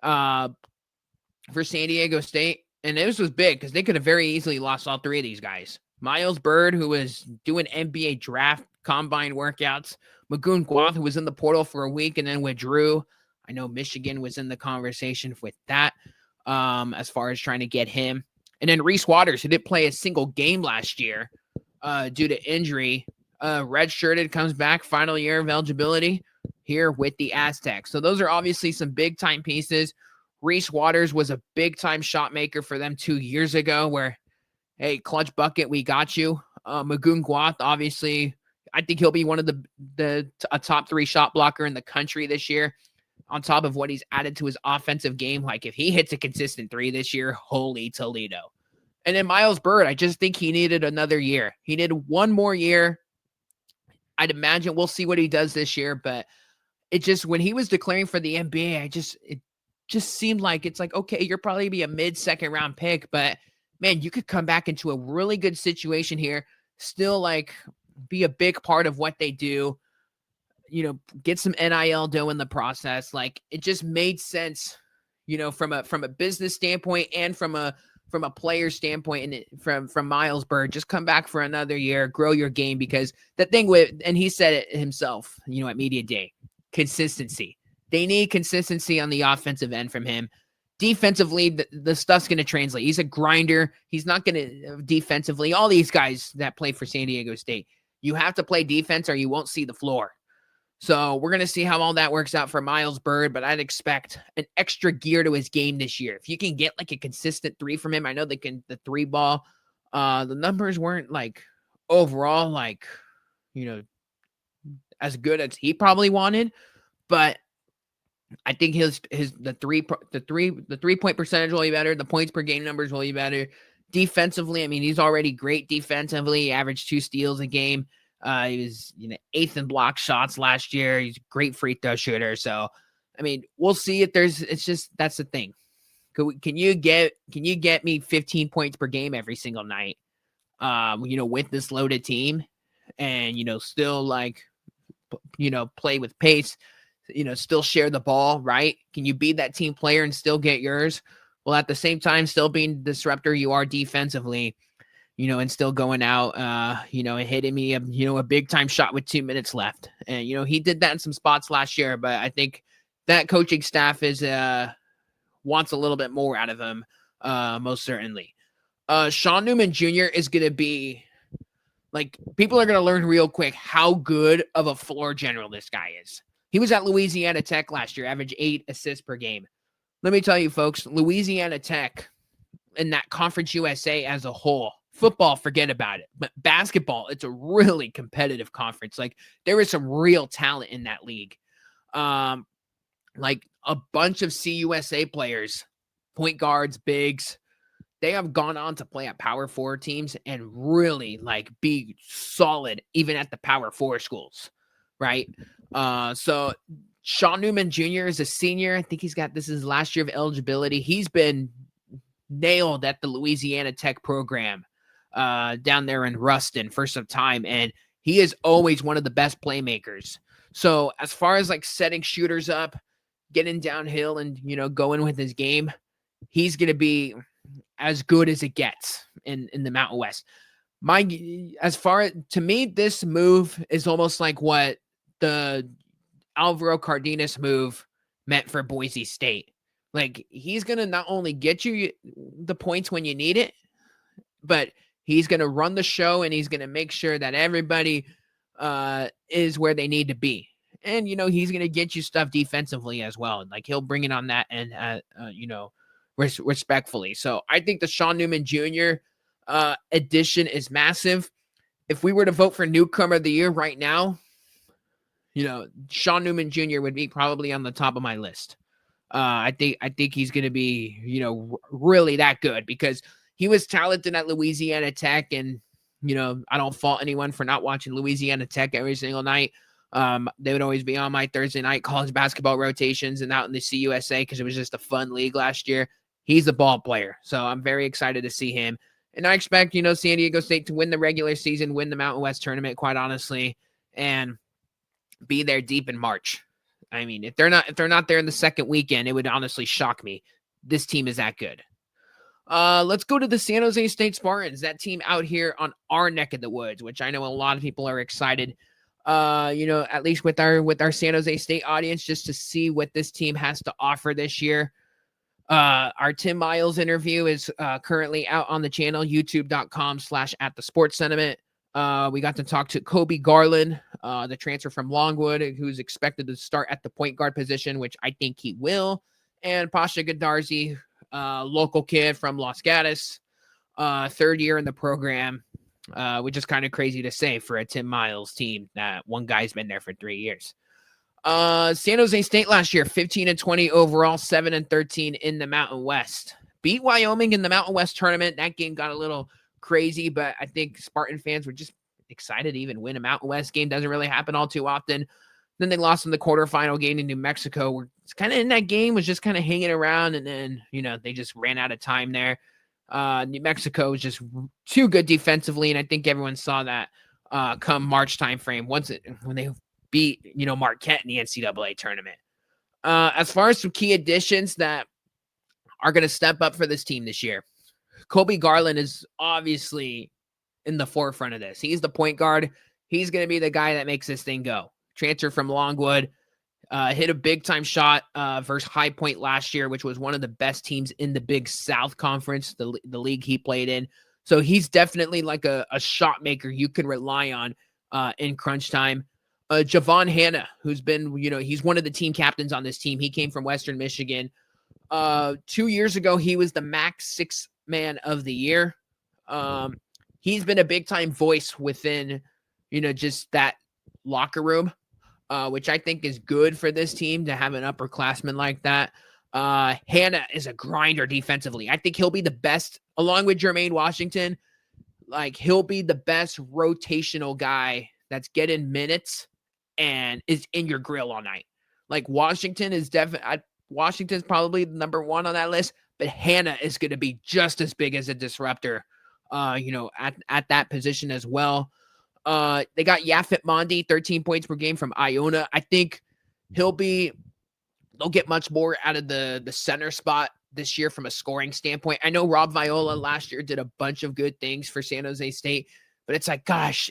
for San Diego State, and this was big because they could have very easily lost all 3 of these guys. Miles Bird, who was doing NBA draft combine workouts. Magoon Guath, who was in the portal for a week and then withdrew. I know Michigan was in the conversation with that as far as trying to get him. And then Reese Waters, who didn't play a single game last year due to injury, redshirted, comes back, final year of eligibility here with the Aztecs. So those are obviously some big-time pieces. Reese Waters was a big-time shot maker for them 2 years ago where, hey, clutch bucket, we got you. Magoon Guath, obviously, I think he'll be one of a top 3 shot blocker in the country this year, on top of what he's added to his offensive game. Like, if he hits a consistent 3 this year, holy Toledo. And then Miles Byrd, I just think he needed another year. He needed one more year. I'd imagine we'll see what he does this year, but it just, when he was declaring for the NBA, it just seemed like it's like, okay, you're probably be a mid-second round pick, but man, you could come back into a really good situation here, still like be a big part of what they do, get some NIL dough in the process. Like, it just made sense, from a business standpoint and from a player standpoint, and from Miles Byrd, just come back for another year, grow your game, because the thing and he said it himself, at media day, consistency. They need consistency on the offensive end from him. Defensively, the stuff's going to translate. He's a grinder. He's not going to defensively. All these guys that play for San Diego State, you have to play defense or you won't see the floor. So we're going to see how all that works out for Miles Byrd, but I'd expect an extra gear to his game this year. If you can get like a consistent 3 from him, I know the 3 ball, the numbers weren't like overall, like, as good as he probably wanted, but I think the 3-point percentage will be better. The points per game numbers will be better. Defensively, I mean, he's already great defensively. He averaged 2 steals a game. He was 8th in block shots last year. He's a great free throw shooter. So, I mean, we'll see if it's just, that's the thing. Can you get me 15 points per game every single night? With this loaded team, and still like, play with pace, still share the ball, right? Can you be that team player and still get yours? Well, at the same time, still being the disruptor you are defensively, and still going out, and hitting me, a big time shot with 2 minutes left. And, he did that in some spots last year, but I think that coaching staff wants a little bit more out of him, most certainly. Sean Newman Jr. is going to be, like, people are going to learn real quick how good of a floor general this guy is. He was at Louisiana Tech last year, averaged 8 assists per game. Let me tell you, folks, Louisiana Tech and that Conference USA as a whole, football, forget about it. But basketball, it's a really competitive conference. Like, there is some real talent in that league. Like, a bunch of CUSA players, point guards, bigs, they have gone on to play at Power 4 teams and really, like, be solid even at the Power 4 schools, right? So Sean Newman Jr. is a senior. I think this is last year of eligibility. He's been nailed at the Louisiana Tech program down there in Ruston for some time, and he is always one of the best playmakers. So as far as like setting shooters up, getting downhill and, going with his game, he's going to be as good as it gets in the Mountain West. To me, this move is almost like what the Alvaro Cardenas move meant for Boise State. Like, he's going to not only get you the points when you need it, but he's going to run the show and he's going to make sure that everybody is where they need to be. And, he's going to get you stuff defensively as well. Like, he'll bring it on that and, respectfully. So I think the Sean Newman Jr. Addition is massive. If we were to vote for newcomer of the year right now, Sean Newman Jr. would be probably on the top of my list. I think he's going to be, really that good because he was talented at Louisiana Tech. And, I don't fault anyone for not watching Louisiana Tech every single night. They would always be on my Thursday night college basketball rotations and out in the CUSA because it was just a fun league last year. He's a ball player. So I'm very excited to see him. And I expect, San Diego State to win the regular season, win the Mountain West tournament, quite honestly, and be there deep in March. I mean, if they're not there in the second weekend, it would honestly shock me. This team is that good. Let's go to the San Jose State Spartans, that team out here on our neck of the woods, which I know a lot of people are excited. At least with our San Jose State audience, just to see what this team has to offer this year. Our Tim Miles interview is currently out on the channel, youtube.com/@the-sports-sentiment. We got to talk to Kobe Garland, the transfer from Longwood, who's expected to start at the point guard position, which I think he will. And Pasha Gadarzi, local kid from Los Gatos, third year in the program, which is kind of crazy to say for a Tim Miles team that one guy's been there for 3 years. San Jose State last year, 15-20 overall, 7-13 in the Mountain West. Beat Wyoming in the Mountain West tournament. That game got a little crazy, but I think Spartan fans were just excited to even win a Mountain West game. Doesn't really happen all too often. Then they lost in the quarterfinal game to New Mexico. We're kind of in that game, was just kind of hanging around, and then, they just ran out of time there. New Mexico was just too good defensively, and I think everyone saw that come March timeframe when they beat, Marquette in the NCAA tournament. As far as some key additions that are going to step up for this team this year, Kobe Garland is obviously in the forefront of this. He's the point guard. He's going to be the guy that makes this thing go. Transfer from Longwood, hit a big-time shot versus High Point last year, which was one of the best teams in the Big South Conference, the league he played in. So he's definitely like a shot maker you can rely on in crunch time. Javon Hanna, who's been, he's one of the team captains on this team. He came from Western Michigan. 2 years ago, he was the MAC 6 Man of the Year. He's been a big-time voice within, just that locker room, which I think is good for this team to have an upperclassman like that. Hanna is a grinder defensively. I think he'll be the best, along with Jermaine Washington. Like, he'll be the best rotational guy that's getting minutes and is in your grill all night. Like, Washington's probably number one on that list, but Hanna is going to be just as big as a disruptor, at that position as well. They got Yafit Mondi, 13 points per game from Iona. I think they'll get much more out of the center spot this year from a scoring standpoint. I know Rob Viola last year did a bunch of good things for San Jose State, but it's like, gosh,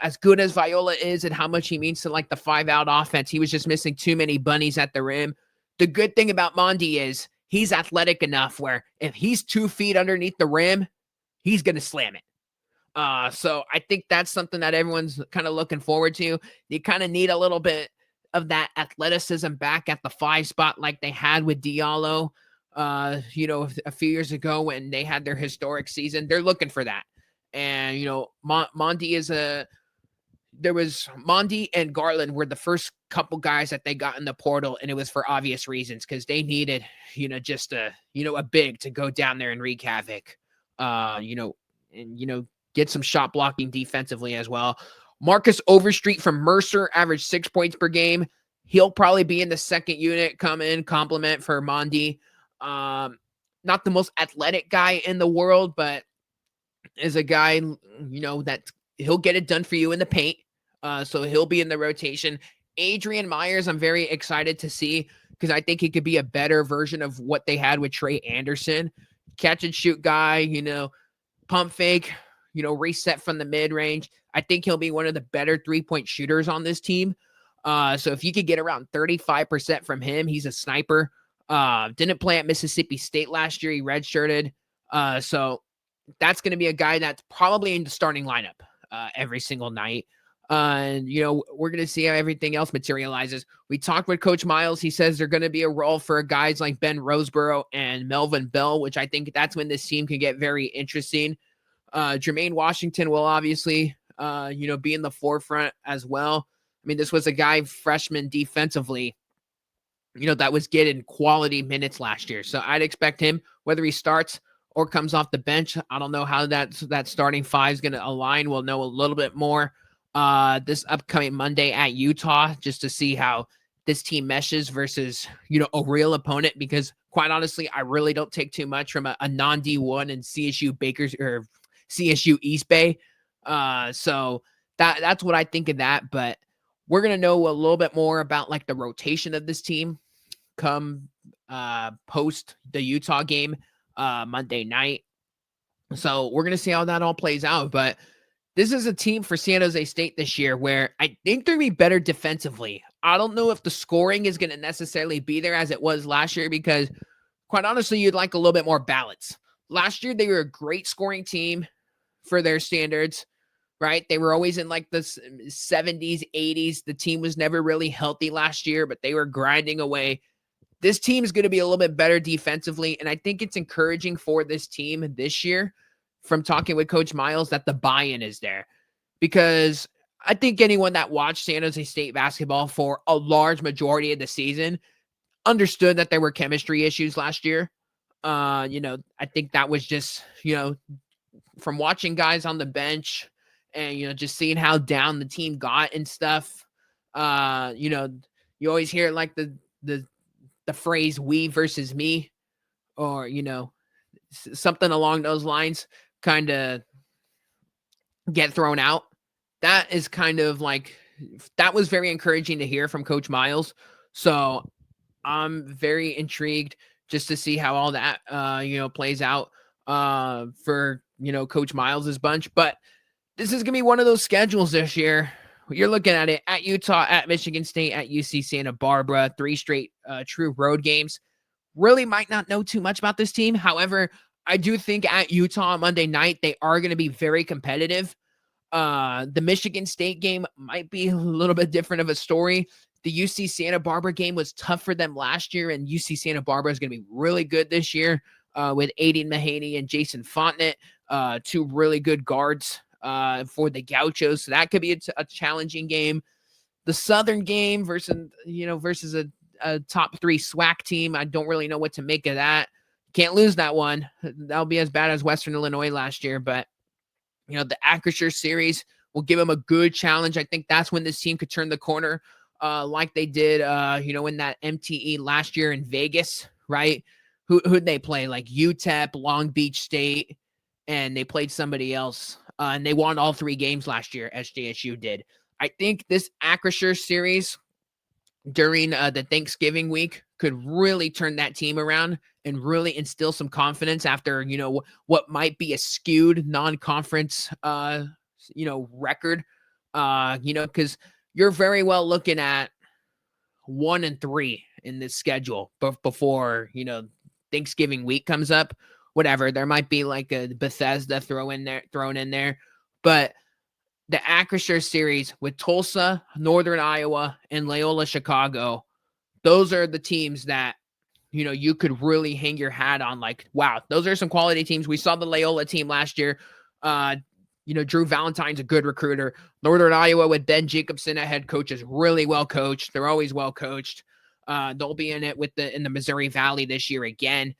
as good as Viola is and how much he means to like the 5-out offense, he was just missing too many bunnies at the rim. The good thing about Mondi is he's athletic enough where if he's 2 feet underneath the rim, he's going to slam it. So I think that's something that everyone's kind of looking forward to. You kind of need a little bit of that athleticism back at the 5 spot like they had with Diallo, a few years ago when they had their historic season. They're looking for that. And, Mondi and Garland were the first couple guys that they got in the portal, and it was for obvious reasons because they needed, just a big to go down there and wreak havoc, get some shot blocking defensively as well. Marcus Overstreet from Mercer averaged 6 points per game. He'll probably be in the second unit, come in, compliment for Mondi. Not the most athletic guy in the world, but is a guy, that he'll get it done for you in the paint. So he'll be in the rotation. Adrian Myers, I'm very excited to see because I think he could be a better version of what they had with Trey Anderson. Catch and shoot guy, pump fake, reset from the mid-range. I think he'll be one of the better 3-point shooters on this team. So if you could get around 35% from him, he's a sniper. Didn't play at Mississippi State last year. He redshirted. So that's going to be a guy that's probably in the starting lineup every single night. And, we're going to see how everything else materializes. We talked with Coach Miles. He says there's going to be a role for guys like Ben Roseborough and Melvin Bell, which I think that's when this team can get very interesting. Jermaine Washington will obviously, be in the forefront as well. I mean, this was a guy, freshman defensively, that was getting quality minutes last year. So I'd expect him, whether he starts or comes off the bench. I don't know how that starting 5 is going to align. We'll know a little bit more this upcoming Monday at Utah, just to see how this team meshes versus, a real opponent, because quite honestly, I really don't take too much from a non-D1 and CSU East Bay. So that's what I think of that, but we're going to know a little bit more about like the rotation of this team come post the Utah game Monday night. So we're going to see how that all plays out, but This is a team for San Jose State this year where I think they're going to be better defensively. I don't know if the scoring is going to necessarily be there as it was last year because, quite honestly, you'd like a little bit more balance. Last year, they were a great scoring team for their standards, right? They were always in like the 70s, 80s. The team was never really healthy last year, but they were grinding away. This team is going to be a little bit better defensively, and I think it's encouraging for this team this year from talking with Coach Miles that the buy-in is there because I think anyone that watched San Jose State basketball for a large majority of the season understood that there were chemistry issues last year. I think that was just, from watching guys on the bench and, just seeing how down the team got and stuff. You always hear like the phrase "we versus me," or something along those lines, kind of get thrown out. That is kind of like that was very encouraging to hear from Coach Miles. So I'm very intrigued just to see how all that plays out for Coach Miles's bunch. But this is gonna be one of those schedules this year. You're looking at it at Utah, at Michigan State, at UC Santa Barbara, 3 straight true road games. Really might not know too much about this team. However, I do think at Utah on Monday night, they are going to be very competitive. The Michigan State game might be a little bit different of a story. The UC Santa Barbara game was tough for them last year, and UC Santa Barbara is going to be really good this year with Aiden Mahaney and Jason Fontenot, 2 really good guards for the Gauchos. So that could be a challenging game. The Southern game versus a top 3 SWAC team. I don't really know what to make of that. Can't lose that one. That'll be as bad as Western Illinois last year. But, the Acrisure series will give them a good challenge. I think that's when this team could turn the corner like they did, in that MTE last year in Vegas, right? Who'd they play? Like UTEP, Long Beach State, and they played somebody else. And they won all 3 games last year, SJSU did. I think this Acrisure series during the Thanksgiving week could really turn that team around and really instill some confidence after, what might be a skewed non-conference, record, because you're very well looking at 1-3 in this schedule before, Thanksgiving week comes up. Whatever, there might be like a Bethesda thrown in there, but the Acrisure series with Tulsa, Northern Iowa, and Loyola Chicago, those are the teams that, you could really hang your hat on. Like, wow, those are some quality teams. We saw the Loyola team last year. Drew Valentine's a good recruiter. Northern Iowa with Ben Jacobson at head coach is really well coached. They're always well coached. They'll be in it in the Missouri Valley this year again.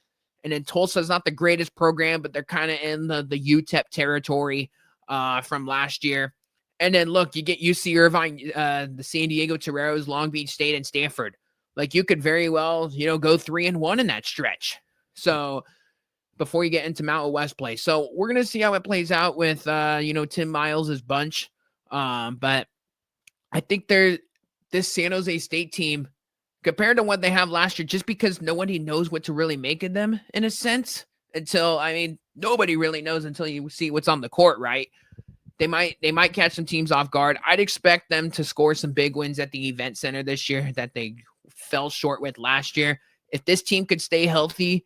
And then Tulsa's not the greatest program, but they're kind of in the UTEP territory from last year. And then look, you get UC Irvine, the San Diego Toreros, Long Beach State, and Stanford. Like you could very well, go 3-1 in that stretch. So before you get into Mountain West play. So we're going to see how it plays out with, Tim Miles's bunch. But I think this San Jose State team, compared to what they have last year, just because nobody knows what to really make of them in a sense nobody really knows until you see what's on the court, right? They might catch some teams off guard. I'd expect them to score some big wins at the event center this year that they fell short with last year. If this team could stay healthy,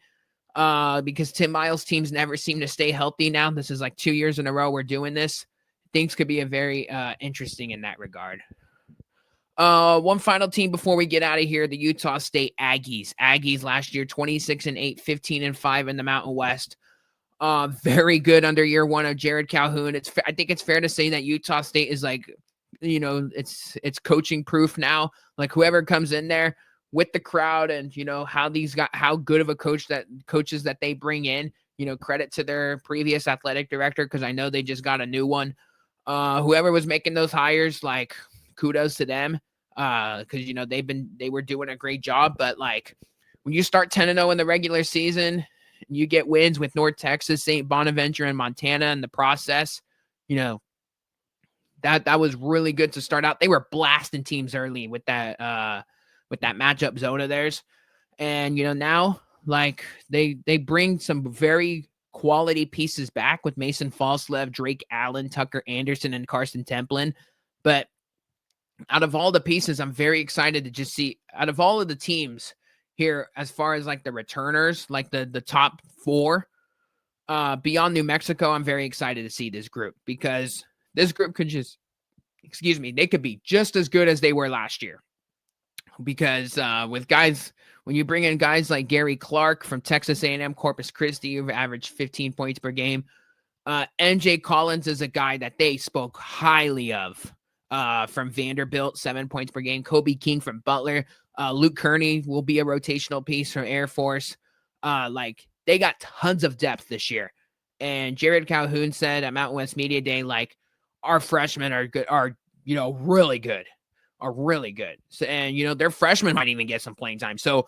because Tim Miles' teams never seem to stay healthy now. This is like 2 years in a row we're doing this. Things could be a very interesting in that regard. One final team before we get out of here, the Utah State Aggies. Aggies last year, 26-8, 15-5 in the Mountain West. Very good under year 1 of Jared Calhoun. I think it's fair to say that Utah State is like, it's coaching proof now. Like whoever comes in there with the crowd and, how good of a coaches that they bring in, credit to their previous athletic director. Cause I know they just got a new one. Whoever was making those hires, like kudos to them. Cause they were doing a great job, but like when you start 10-0 in the regular season, you get wins with North Texas, St. Bonaventure, and Montana in the process. That was really good to start out. They were blasting teams early with that matchup zone of theirs. And, now like they bring some very quality pieces back with Mason Falslev, Drake Allen, Tucker Anderson, and Carson Templin. But out of all the pieces, I'm very excited to just see out of all of the teams here, as far as like the returners, like the top four, beyond New Mexico, I'm very excited to see this group because this group could just, they could be just as good as they were last year. Because with guys, when you bring in guys like Gary Clark from Texas A&M Corpus Christi, who've averaged 15 points per game, NJ Collins is a guy that they spoke highly of from Vanderbilt, 7 points per game. Kobe King from Butler. Luke Kearney will be a rotational piece from Air Force. Like, they got tons of depth this year. And Jared Calhoun said at Mountain West Media Day, like, our freshmen are good, really good. Are really good. So, and, their freshmen might even get some playing time. So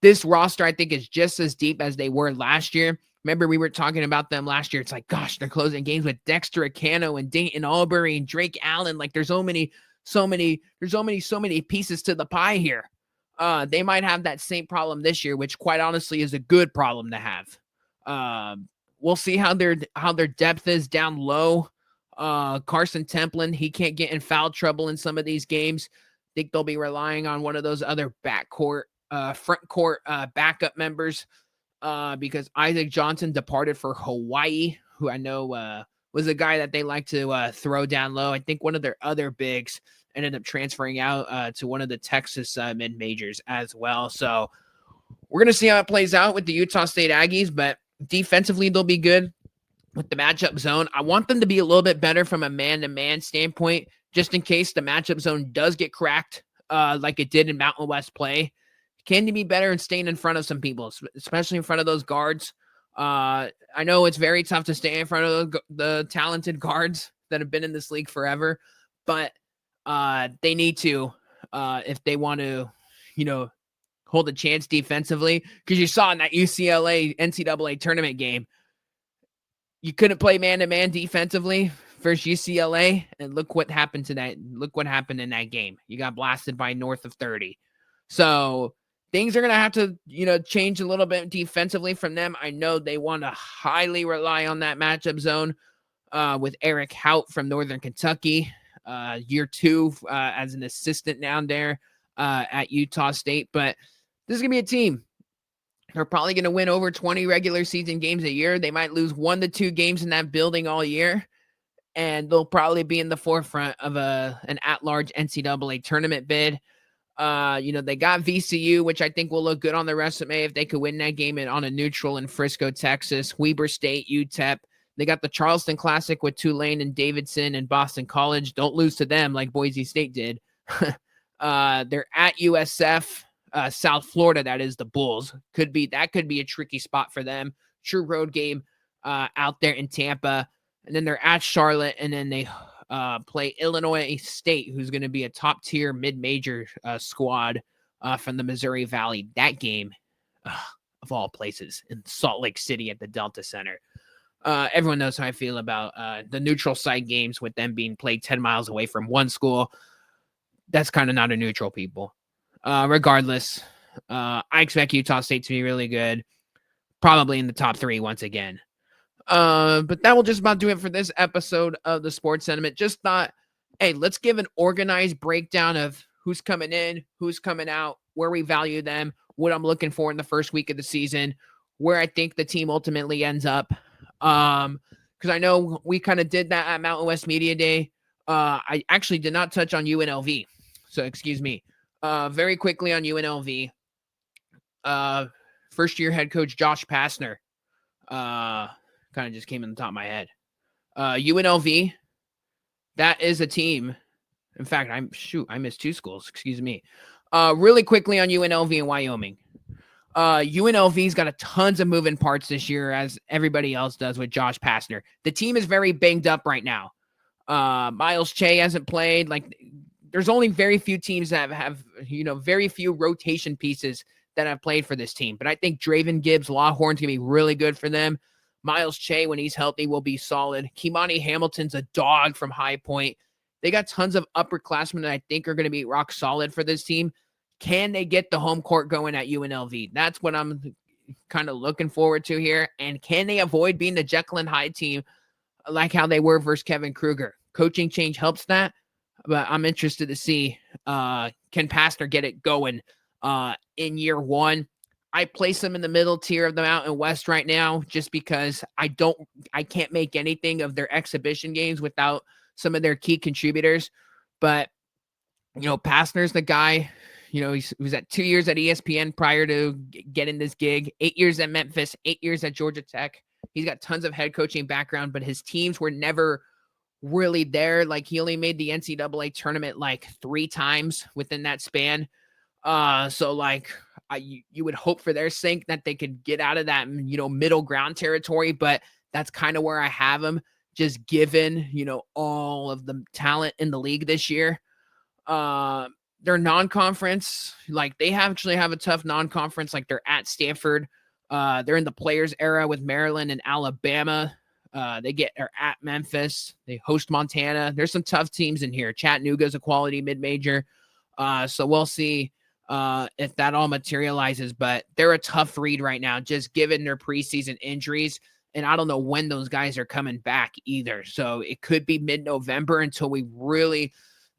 this roster, I think, is just as deep as they were last year. Remember, we were talking about them last year. It's like, gosh, they're closing games with Dexter Acano and Dayton Albury and Drake Allen. Like, there's so many pieces to the pie here. They might have that same problem this year, which quite honestly is a good problem to have. We'll see how their depth is down low. Carson Templin, he can't get in foul trouble in some of these games. I think they'll be relying on one of those other front court backup members because Isaac Johnson departed for Hawaii, who I know was a guy that they like to throw down low. I think one of their other bigs ended up transferring out to one of the Texas mid-majors as well. So we're going to see how it plays out with the Utah State Aggies, but defensively they'll be good. With the matchup zone, I want them to be a little bit better from a man-to-man standpoint, just in case the matchup zone does get cracked like it did in Mountain West play. Can they be better in staying in front of some people, especially in front of those guards? I know it's very tough to stay in front of the talented guards that have been in this league forever, but they need to if they want to, hold a chance defensively. Because you saw in that UCLA NCAA tournament game, you couldn't play man-to-man defensively versus UCLA, and look what happened to that. Look what happened in that game. You got blasted by north of 30. So things are going to have to, change a little bit defensively from them. I know they want to highly rely on that matchup zone with Eric Hout from Northern Kentucky, year 2 as an assistant down there at Utah State. But this is going to be a team. They're probably going to win over 20 regular season games a year. They might lose 1 to 2 games in that building all year, and they'll probably be in the forefront of an at-large NCAA tournament bid. They got VCU, which I think will look good on the resume if they could win that game on a neutral in Frisco, Texas. Weber State, UTEP. They got the Charleston Classic with Tulane and Davidson and Boston College. Don't lose to them like Boise State did. They're at USF. South Florida, that is the Bulls. Could be a tricky spot for them. True road game out there in Tampa. And then they're at Charlotte, and then they play Illinois State, who's going to be a top-tier mid-major squad from the Missouri Valley. That game, of all places, in Salt Lake City at the Delta Center. Everyone knows how I feel about the neutral site games with them being played 10 miles away from one school. That's kind of not a neutral, people. Regardless, I expect Utah State to be really good, probably in the top 3 once again. But that will just about do it for this episode of the Sports Sentiment. Just thought, hey, let's give an organized breakdown of who's coming in, who's coming out, where we value them, what I'm looking for in the first week of the season, where I think the team ultimately ends up. Because I know we kind of did that at Mountain West Media Day. I actually did not touch on UNLV, so excuse me. Very quickly on UNLV, first-year head coach Josh Pastner kind of just came in the top of my head. UNLV, that is a team. In fact, I missed 2 schools. Excuse me. Really quickly on UNLV and Wyoming. UNLV's got a tons of moving parts this year, as everybody else does with Josh Pastner. The team is very banged up right now. Miles Che hasn't played. There's only very few teams that have very few rotation pieces that have played for this team. But I think Draven Gibbs Lawhorn's going to be really good for them. Miles Che, when he's healthy, will be solid. Kimani Hamilton's a dog from High Point. They got tons of upperclassmen that I think are going to be rock solid for this team. Can they get the home court going at UNLV? That's what I'm kind of looking forward to here? And can they avoid being the Jekyll and Hyde team like how they were versus Kevin Kruger? Coaching change helps that, but I'm interested to see can Pastner get it going in year one. I place them in the middle tier of the Mountain West right now just because I can't make anything of their exhibition games without some of their key contributors. But, Pastner's the guy, he was at 2 years at ESPN prior to getting this gig, 8 years at Memphis, 8 years at Georgia Tech. He's got tons of head coaching background, but his teams were never really there. Like, he only made the NCAA tournament like 3 times within that span. So like you would hope for their sake that they could get out of that, middle ground territory, but that's kind of where I have them, just given, all of the talent in the league this year. They're non-conference, like they actually have a tough non-conference, like they're at Stanford. They're in the players era with Maryland and Alabama. They're at Memphis. They host Montana. There's some tough teams in here. Chattanooga's a quality mid-major. So we'll see if that all materializes, but they're a tough read right now, just given their preseason injuries. And I don't know when those guys are coming back either. So it could be mid-November until we really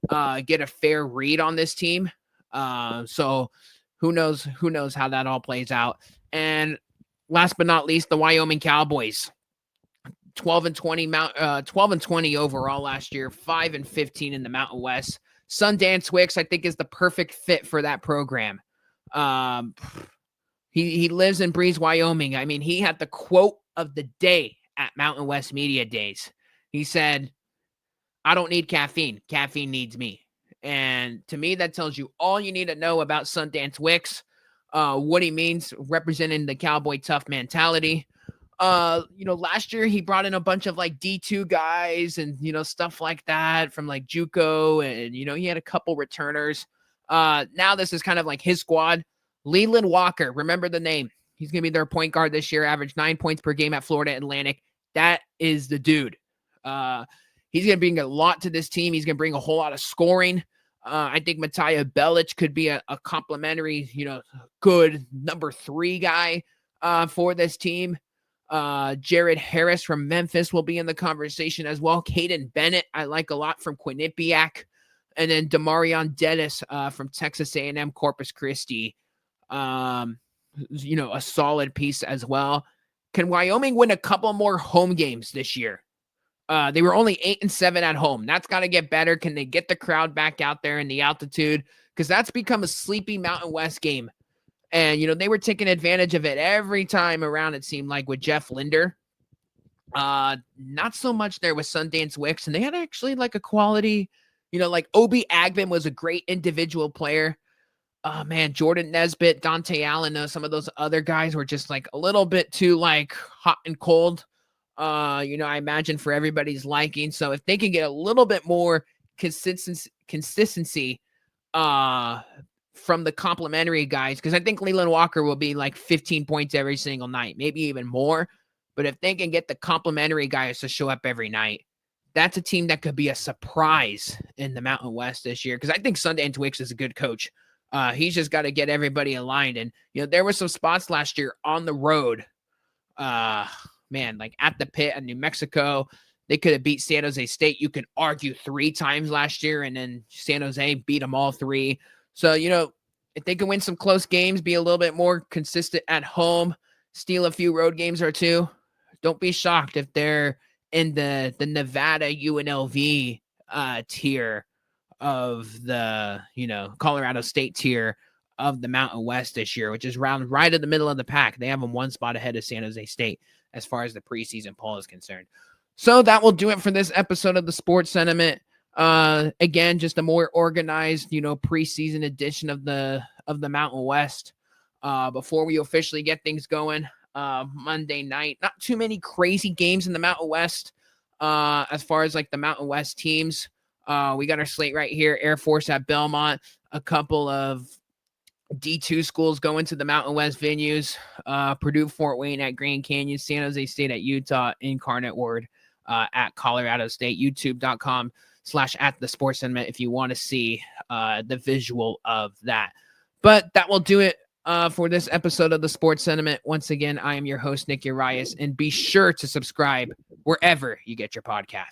get a fair read on this team. So who knows how that all plays out. And last but not least, the Wyoming Cowboys. 12-20 overall last year, 5-15 in the Mountain West. Sundance Wicks, I think, is the perfect fit for that program. He lives and breathes Wyoming. I mean, he had the quote of the day at Mountain West Media Days. He said, "I don't need caffeine. Caffeine needs me." And to me, that tells you all you need to know about Sundance Wicks, what he means representing the Cowboy tough mentality. Last year he brought in a bunch of like D2 guys and, stuff like that from like JUCO, and, he had a couple returners. Now this is kind of like his squad. Leland Walker, remember the name. He's going to be their point guard this year, averaged 9 points per game at Florida Atlantic. That is the dude. He's going to bring a lot to this team. He's going to bring a whole lot of scoring. I think Matija Belic could be a complimentary, good number 3 guy for this team. Jared Harris from Memphis will be in the conversation as well. Caden Bennett, I like a lot from Quinnipiac. And then Demarion Dennis from Texas A&M Corpus Christi. A solid piece as well. Can Wyoming win a couple more home games this year? They were only 8-7 at home. That's got to get better. Can they get the crowd back out there in the altitude? Because that's become a sleepy Mountain West game. And, they were taking advantage of it every time around, it seemed like, with Jeff Linder. Not so much there with Sundance Wicks. And they had actually like a quality, like Obi Agban was a great individual player. Man, Jordan Nesbitt, Dante Allen, some of those other guys were just like a little bit too like hot and cold. I imagine for everybody's liking. So if they can get a little bit more consistency from the complimentary guys, because I think Leland Walker will be like 15 points every single night, maybe even more. But if they can get the complimentary guys to show up every night, that's a team that could be a surprise in the Mountain West this year. Because I think Sundance Wicks is a good coach. He's just got to get everybody aligned. And, there were some spots last year on the road. Like at the pit in New Mexico, they could have beat San Jose State. You could argue 3 times last year, and then San Jose beat them all 3. So, if they can win some close games, be a little bit more consistent at home, steal a few road games or 2, don't be shocked if they're in the Nevada UNLV tier of the, Colorado State tier of the Mountain West this year, which is right in the middle of the pack. They have them 1 spot ahead of San Jose State as far as the preseason poll is concerned. So that will do it for this episode of the Sports Sentiment. Again, just a more organized, preseason edition of the Mountain West. Before we officially get things going, Monday night, not too many crazy games in the Mountain West. As far as like the Mountain West teams, we got our slate right here. Air Force at Belmont, a couple of D2 schools going to the Mountain West venues, Purdue, Fort Wayne at Grand Canyon, San Jose State at Utah, Incarnate Word at Colorado State. YouTube.com/@thesportsentiment if you want to see the visual of that. But that will do it for this episode of the Sports Sentiment. Once again, I am your host, Nick Urias, and be sure to subscribe wherever you get your podcast.